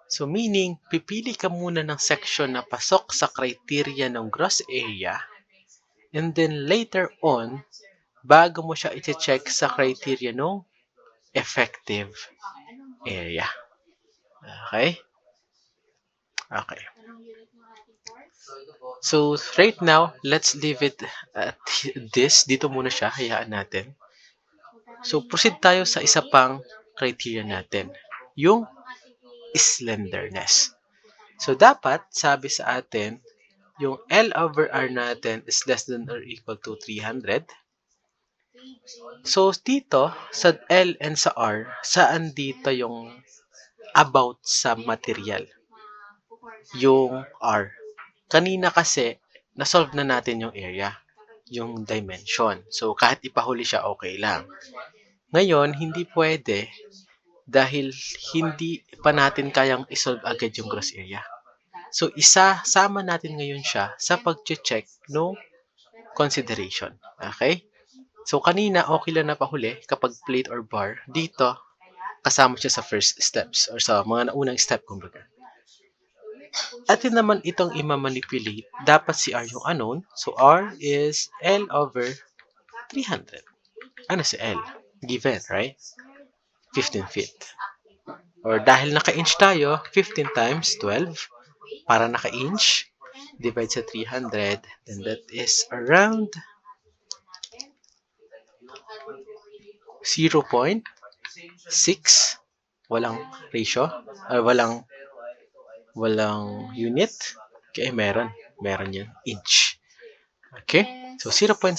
So, meaning, pipili ka muna ng section na pasok sa criteria ng gross area, and then later on, bago mo siya i-check sa criteria ng effective area. Okay? Okay. So, right now, let's leave it at this. Dito muna siya, hayaan natin. So, proceed tayo sa isa pang criteria natin. Yung slenderness. So, dapat, sabi sa atin, yung L over R natin is less than or equal to 300. So, dito, sa L and sa R, saan dito yung about sa material? Yung R. Kanina kasi, na-solve na natin yung area, yung dimension. So, kahit ipahuli siya, okay lang. Ngayon, hindi pwede dahil hindi pa natin kayang isolve agad yung gross area. So, sama natin ngayon siya sa pag-check no consideration. Okay? So, kanina, okay lang na pahuli kapag plate or bar. Dito, kasama siya sa first steps or sa mga naunang step, kumbaga. Atin naman itong i-manipulate, dapat si R yung unknown. So, R is L over 300. Ano si L? Given, right? 15 feet. Or dahil naka-inch tayo, 15 times 12 para naka-inch, divide sa 300, then that is around 0.6 Walang ratio? Walang unit? Okay, meron. Meron yun. Inch. Okay? So, 0.6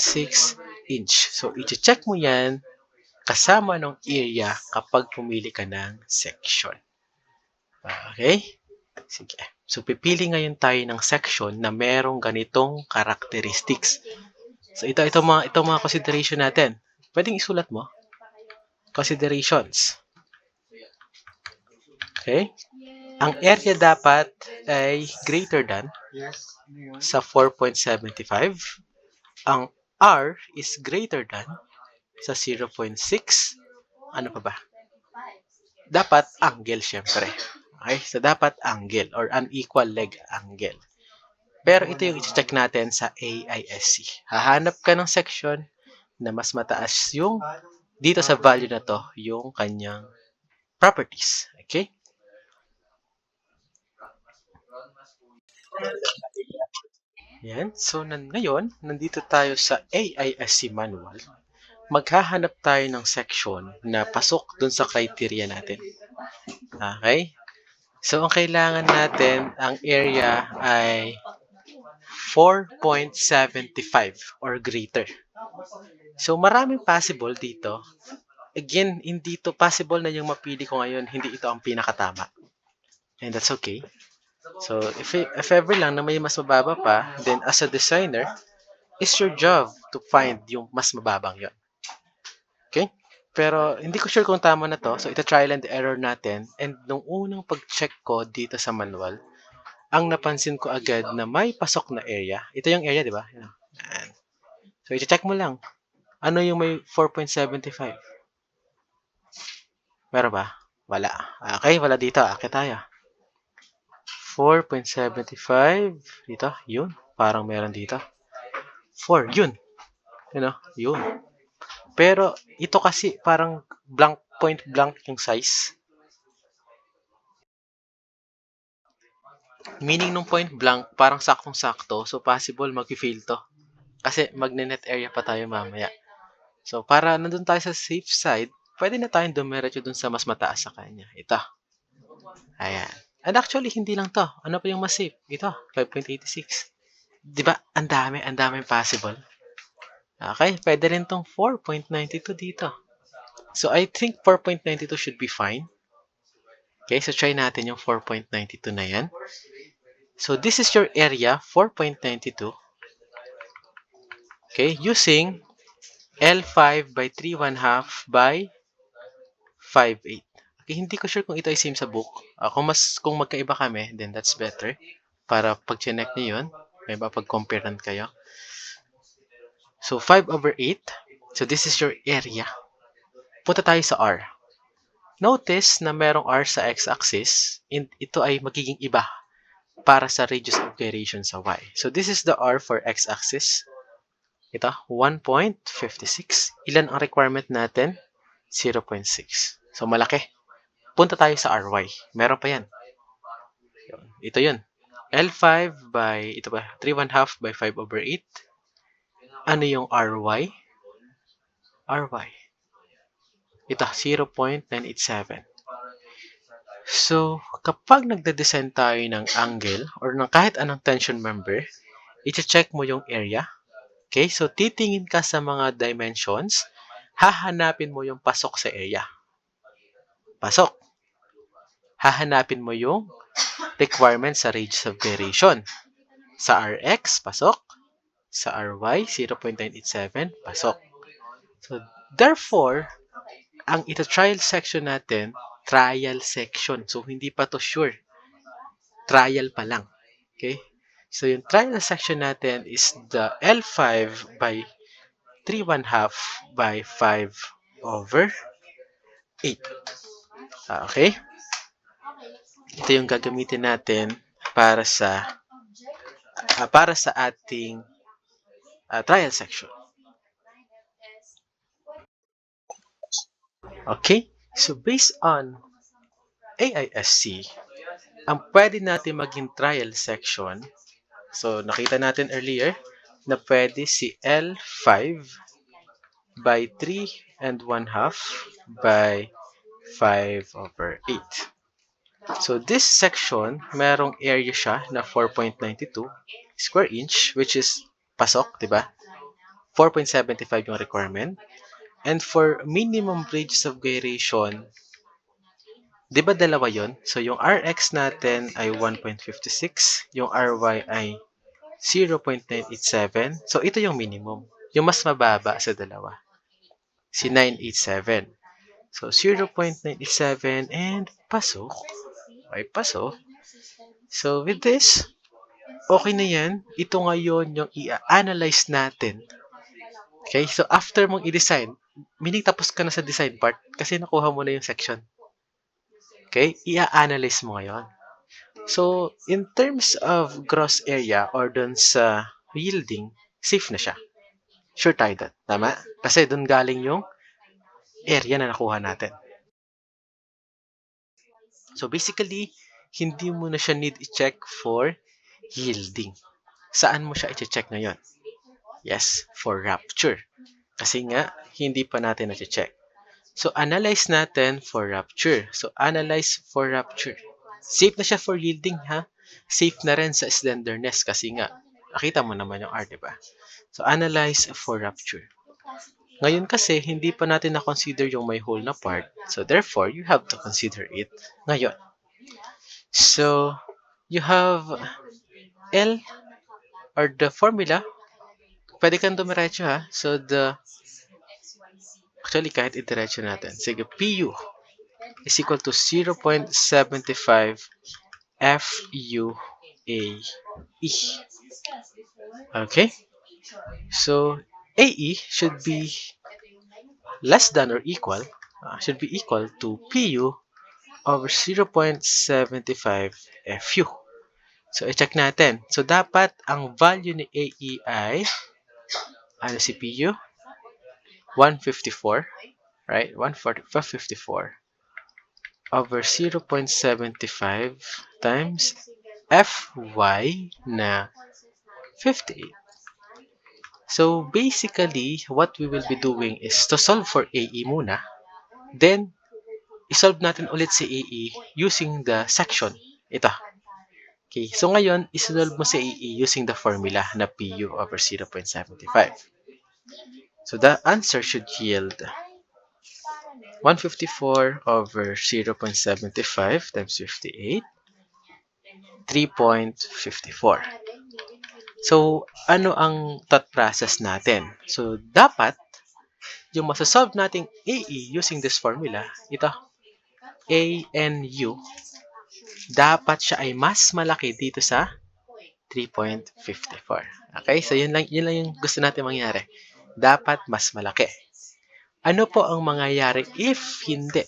inch. So, i-check mo yan kasama ng area kapag pumili ka ng section. Okay? Sige. So, pipili ngayon tayo ng section na merong ganitong characteristics. So, ito mga consideration natin. Pwedeng isulat mo. Considerations. Okay? Ang area dapat ay greater than sa 4.75. Ang R is greater than sa 0.6. Ano pa ba? Dapat angle, syempre. Okay? So, dapat angle or unequal leg angle. Pero ito yung i-check natin sa AISC. Hahanap ka ng section na mas mataas yung dito sa value na to, yung kanyang properties. Okay? Yan. So, ngayon, nandito tayo sa AISC manual. Maghahanap tayo ng section na pasok dun sa criteria natin. Okay? So, ang kailangan natin, ang area ay 4.75 or greater. So, maraming possible dito. Again, hindi ito possible na yung mapili ko ngayon, hindi ito ang pinakatama. And that's okay. So, if ever lang na may mas mababa pa, then as a designer, it's your job to find yung mas mababang yon. Okay? Pero, hindi ko sure kung tama na to. So, ito trial and error natin. And nung unang pag-check ko dito sa manual, ang napansin ko agad na may pasok na area. Ito yung area, di ba? Yan. So, i-check mo lang. Ano yung may 4.75? Meron ba? Wala. Okay, wala dito. Akit tayo. 4.75. Dito, yun. Parang meron dito. 4, yun. Yun. Pero, ito kasi parang blank, point blank yung size. Meaning nung point blank, parang saktong-sakto. So, possible mag-fail to. Kasi magne-net area pa tayo mamaya. So, para nandun tayo sa safe side, pwede na tayong dumiretso dun sa mas mataas sa kanya. Ito. Ayan. And actually, hindi lang to. Ano pa yung mas safe? Ito, 5.86. Diba? Ang dami possible. Okay, pwede rin tong 4.92 dito. So, I think 4.92 should be fine. Okay, so try natin yung 4.92 na yan. So, this is your area, 4.92. Okay, using L5 by 3.5 by 5.8. Okay, hindi ko sure kung ito ay same sa book. Kung magkaiba kami, then that's better. Para pag chinek niyo yun, may mapag-comparean kayo. So, 5/8. So, this is your area. Punta tayo sa R. Notice na merong R sa x-axis. And ito ay magiging iba para sa radius of gyration sa y. So, this is the R for x-axis. Ito, 1.56. Ilan ang requirement natin? 0.6. So, malaki. Punta tayo sa RY. Meron pa yan. Ito yun. L5 by, ito ba? 3.5 by 5/8. Ano yung RY? RY. Ito, 0.987. So, kapag nagde-design tayo ng angle or ng kahit anong tension member, i-check mo yung area. Okay? So, titingin ka sa mga dimensions, hahanapin mo yung pasok sa area. Pasok. Hahanapin mo yung requirement sa radius of gyration. Sa Rx, pasok. Sa Ry, 0.987, pasok. So, therefore, ang ito trial section natin, trial section. So, hindi pa to sure. Trial pa lang. Okay? So, yung trial section natin is the L5 by 3.5 by 5/8. Okay? Ito yung gagamitin natin para sa ating trial section. Okay? So, based on AISC, ang pwede natin maging trial section, so nakita natin earlier na pwede si L5 by 3.5 by 5/8. So this section, merong area siya na 4.92 square inch, which is pasok, di ba? 4.75 yung requirement. And for minimum ranges of gyration, di ba dalawa yon? So yung Rx natin ay 1.56, yung Ry ay 0.987. So ito yung minimum. Yung mas mababa sa dalawa, si 987. So 0.987 and pasok. Ay pasok. So with this, okay na yan. Ito ngayon yung i-analyze natin. Okay? So after mong i-design, meaning tapos ka na sa design part kasi nakuha mo na yung section. Okay? I-analyze mo ngayon. So, in terms of gross area or dun sa yielding, safe na siya. Sure tayo doon. Tama? Kasi dun galing yung area na nakuha natin. So, basically, hindi mo na siya need i-check for yielding. Saan mo siya i-check ngayon? Yes, for rupture. Kasi nga, hindi pa natin na-check. So, analyze natin for rupture. So, analyze for rupture. Safe na siya for yielding, ha? Safe na rin sa slenderness kasi nga, nakita mo naman yung R, diba? So, analyze for rupture. Ngayon kasi, hindi pa natin na-consider yung may hole na part. So, therefore, you have to consider it ngayon. So, you have L or the formula. Pwede kang dumiretso, ha? So, actually, kahit idiretso natin. Sige, PU is equal to 0.75 FUAE. Okay? So, AE should be less than or equal, should be equal to PU over 0.75 FU. So, i-check natin. So, dapat ang value ni AE ay, ano si PU? 154, right? 154 over 0.75 times Fy na 58. So, basically, what we will be doing is to solve for AE muna. Then, isolve natin ulit si AE using the section. Ito. Okay. So, ngayon, isolve mo si AE using the formula na PU over 0.75. So, the answer should yield 154 over 0.75 times 58, 3.54. So, ano ang thought process natin? So, dapat, yung masasolve nating AE using this formula, ito, ANU, dapat siya ay mas malaki dito sa 3.54. Okay? So, yun lang yung gusto natin mangyari. Dapat mas malaki. Ano po ang mangyayari if hindi?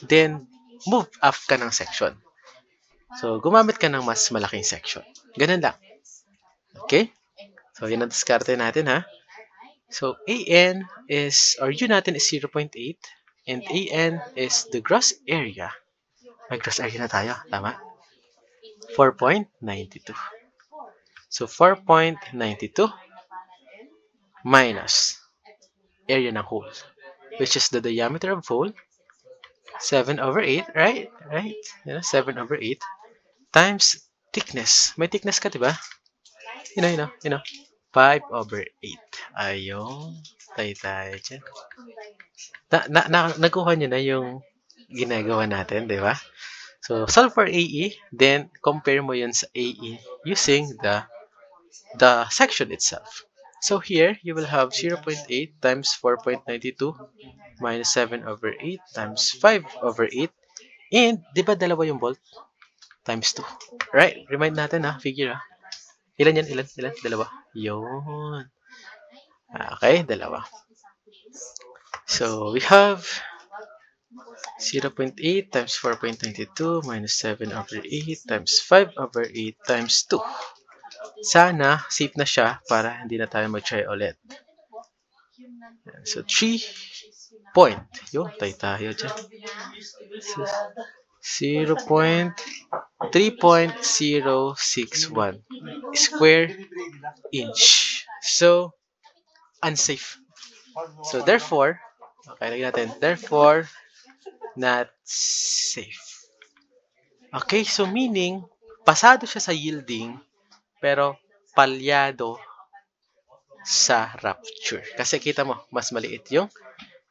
Then, move up ka ng section. So, gumamit ka ng mas malaking section. Ganun lang. Okay? So, yun ang diskarte natin, ha? So, AN is, or U natin is 0.8, and AN is the gross area. May gross area na tayo, tama? 4.92. So, 4.92 minus area ng hole, which is the diameter of hole, 7/8, right? Right? 7/8 times thickness. May thickness ka, diba? You know. 5/8. Ayun. Tayo dyan. Nakuha nyo na yung ginagawa natin, di ba? So, solve for AE, then compare mo yun sa AE using the section itself. So, here, you will have 0.8 times 4.92 minus 7/8 times 5/8. And, di ba dalawa yung bolt? Times 2. Right? Remind natin, figure, Ilan yan? Ilan? Dalawa. Yun. Okay, dalawa. So, we have 0.8 times 4.92 minus 7/8 times 5/8 times 2. Sana, safe na siya para hindi na tayo mag-try ulit. So, 3 point. Yun, tayo dyan. 3.061 square inch. So, unsafe. So, therefore, okay, lagyan natin. Therefore, not safe. Okay, so meaning, pasado siya sa yielding, pero palyado sa rupture. Kasi kita mo, mas maliit yung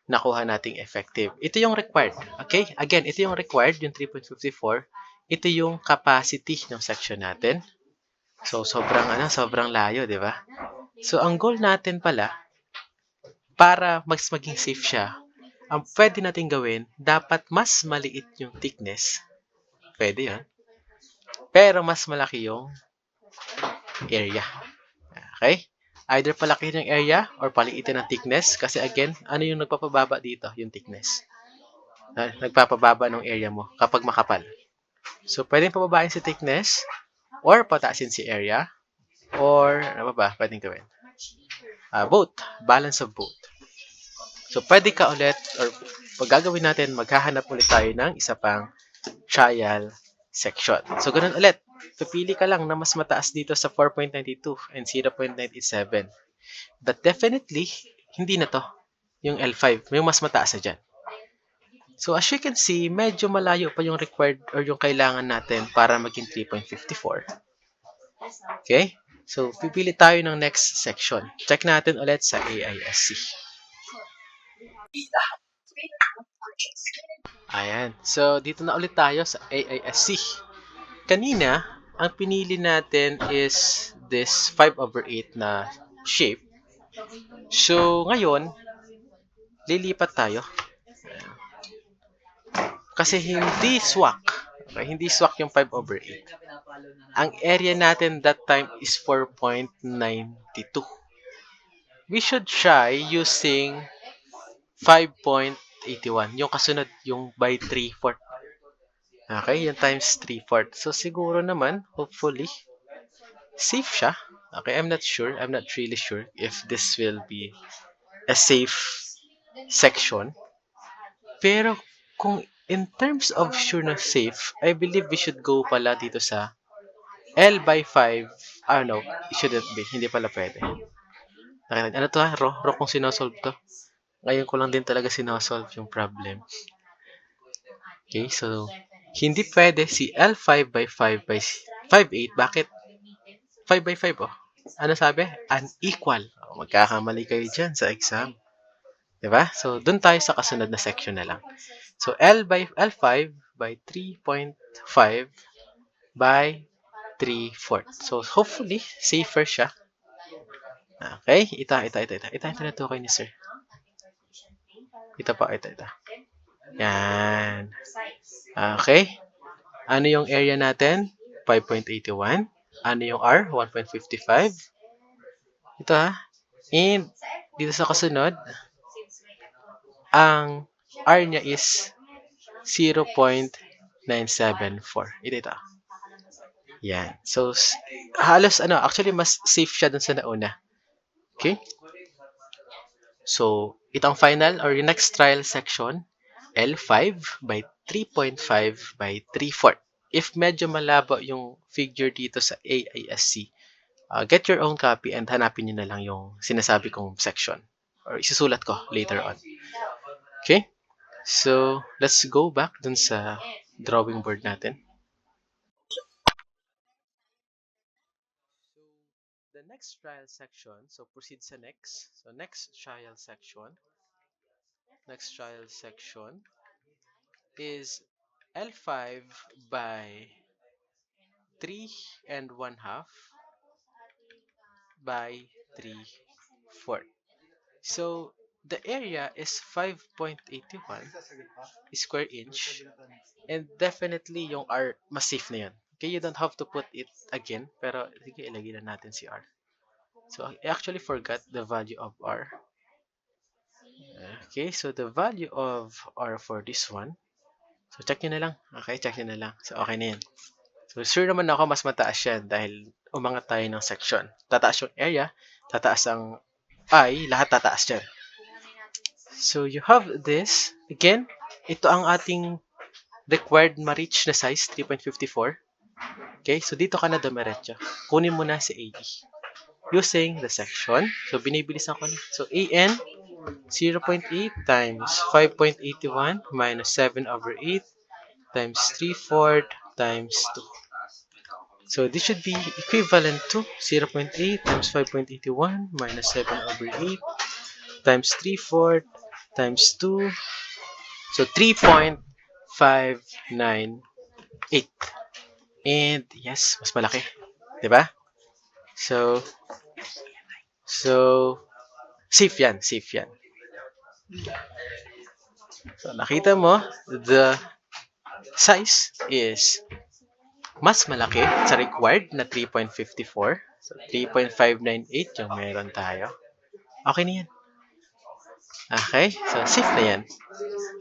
nakuha nating effective. Ito yung required. Okay? Again, ito yung required, yung 3.54. Ito yung capacity ng section natin. So, sobrang layo, di ba? So, ang goal natin pala, para maging safe siya, ang pwede natin gawin, dapat mas maliit yung thickness. Pwede yan. Pero mas malaki yung area. Okay? Either palakihin yung area or paliitin ang thickness. Kasi again, ano yung nagpapababa dito? Yung thickness. Nagpapababa ng area mo kapag makapal. So, pwedeng pababain si thickness or pataasin si area or ano ba pwedeng gawin? Both. Balance of both. So, pwede ka ulit or pag gagawin natin, maghahanap ulit tayo ng isa pang trial section. So, ganun ulit. Pipili ka lang na mas mataas dito sa 4.92 and 0.97. But definitely, hindi na to. Yung L5. Yung mas mataas na dyan. So, as you can see, medyo malayo pa yung required or yung kailangan natin para maging 3.54. Okay? So, pipili tayo ng next section. Check natin ulit sa AISC. Ayan. So, dito na ulit tayo sa AISC. Kanina, ang pinili natin is this 5/8 na shape. So, ngayon, lilipat tayo. Kasi hindi swak. Okay? Hindi swak yung 5/8. Ang area natin that time is 4.92. We should try using 5.81. Yung kasunod, yung by 3/4. Okay, yung times 3/4. So, siguro naman, hopefully, safe siya. Okay, I'm not sure. I'm not really sure if this will be a safe section. Pero, kung in terms of sure na safe, I believe we should go pala dito sa L by 5. No, it shouldn't be. Hindi pala pwede. Ano to ha? Ro kung sinosolve to. Ngayon ko lang din talaga sinosolve yung problem. Okay, so, hindi pwede si L5 by 5 by 5/8. Bakit? 5 by 5, oh. Ano sabi? Unequal. Magkakamali kayo dyan sa exam. Diba? So, dun tayo sa kasunod na section na lang. So, L5 by 3.5 by 3/4. So, hopefully, safer siya. Okay? Ito yung tukoy ni sir. Ito. Yan. Okay? Ano yung area natin? 5.81. Ano yung R? 1.55. Ito ha. And, dito sa kasunod, ang R niya is 0.974. Ito. Yan. So, halos actually mas safe siya dun sa nauna. Okay? So, itong final or yung next trial section, L5 by 3.5 by 3/4. If medyo malabo yung figure dito sa AISC, get your own copy and hanapin nyo na lang yung sinasabi kong section. Or isusulat ko later on. Okay? So, let's go back dun sa drawing board natin. The next trial section, so proceed sa next. So, next trial section is L5 by 3.5 by 3/4. So, the area is 5.81 square inch and definitely yung R, mas safe na yun. Okay, you don't have to put it again, pero sige, ilagay na natin si R. So, I actually forgot the value of R. Okay, so the value of R for this one, so check nyo na lang. Okay, check nyo na lang. So, okay na yan. So, sure naman ako mas mataas yan dahil umangat tayo ng section. Tataas yung area, tataas ang I, lahat tataas dyan. So, you have this. Again, ito ang ating required ma-reach na size, 3.54. Okay, so dito ka na dumiretso. Kunin mo na si AE. Using the section. So, binibilisan ko na. So, AN 0.8 times 5.81 minus 7 over 8 times 3/4 times 2. So this should be equivalent to 0.8 times 5.81 minus 7 over 8 times 3/4 times 2. So 3.598. And yes, mas malaki. 'Di ba? So, so, safe yan, safe yan. So, nakita mo, the size is mas malaki sa required na 3.54. So, 3.598 yung meron tayo. Okay na yan. Okay? So, safe na yan.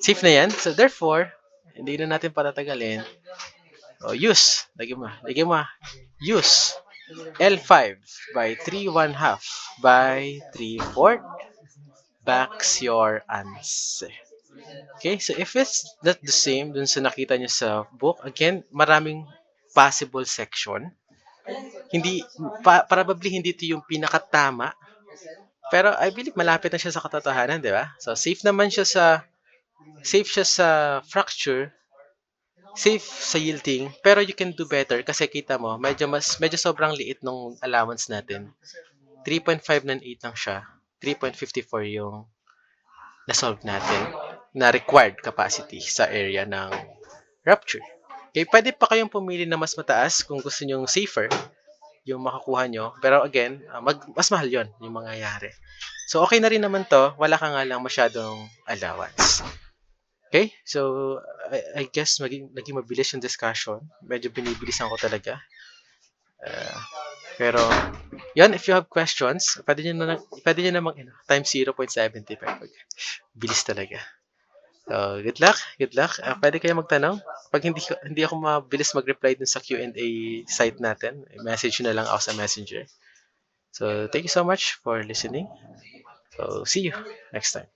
Safe na yan. So, therefore, hindi na natin patatagalin. O, use. Lagyan mo. Use. L5 by 3/1/2 by 3/4 backs your answer. Okay, so if it's not the same dun sa nakita nyo sa book, again, maraming possible section. Hindi, probably hindi ito yung pinakatama, pero I believe malapit na siya sa katotohanan, di ba? So safe siya sa fracture, safe sa yielding, pero you can do better kasi kita mo, medyo sobrang liit nung allowance natin. 3.598 lang siya. 3.54 yung na-solve natin na required capacity sa area ng rupture. Okay, pwede pa kayong pumili na mas mataas kung gusto nyo safer yung makakuha nyo. Pero again, mas mahal yon yung mangyayari. So, okay na rin naman to. Wala ka nga lang masyadong allowance. Okay? So, I guess naging mabilis yung discussion. Medyo binibilisan ko talaga. Pero, yan, if you have questions, pwede nyo namang times 0.75. Bilis talaga. So, good luck. Pwede kayo magtanong. Pag hindi ako mabilis mag-reply dun sa Q&A site natin, message na lang ako sa Messenger. So, thank you so much for listening. So, see you next time.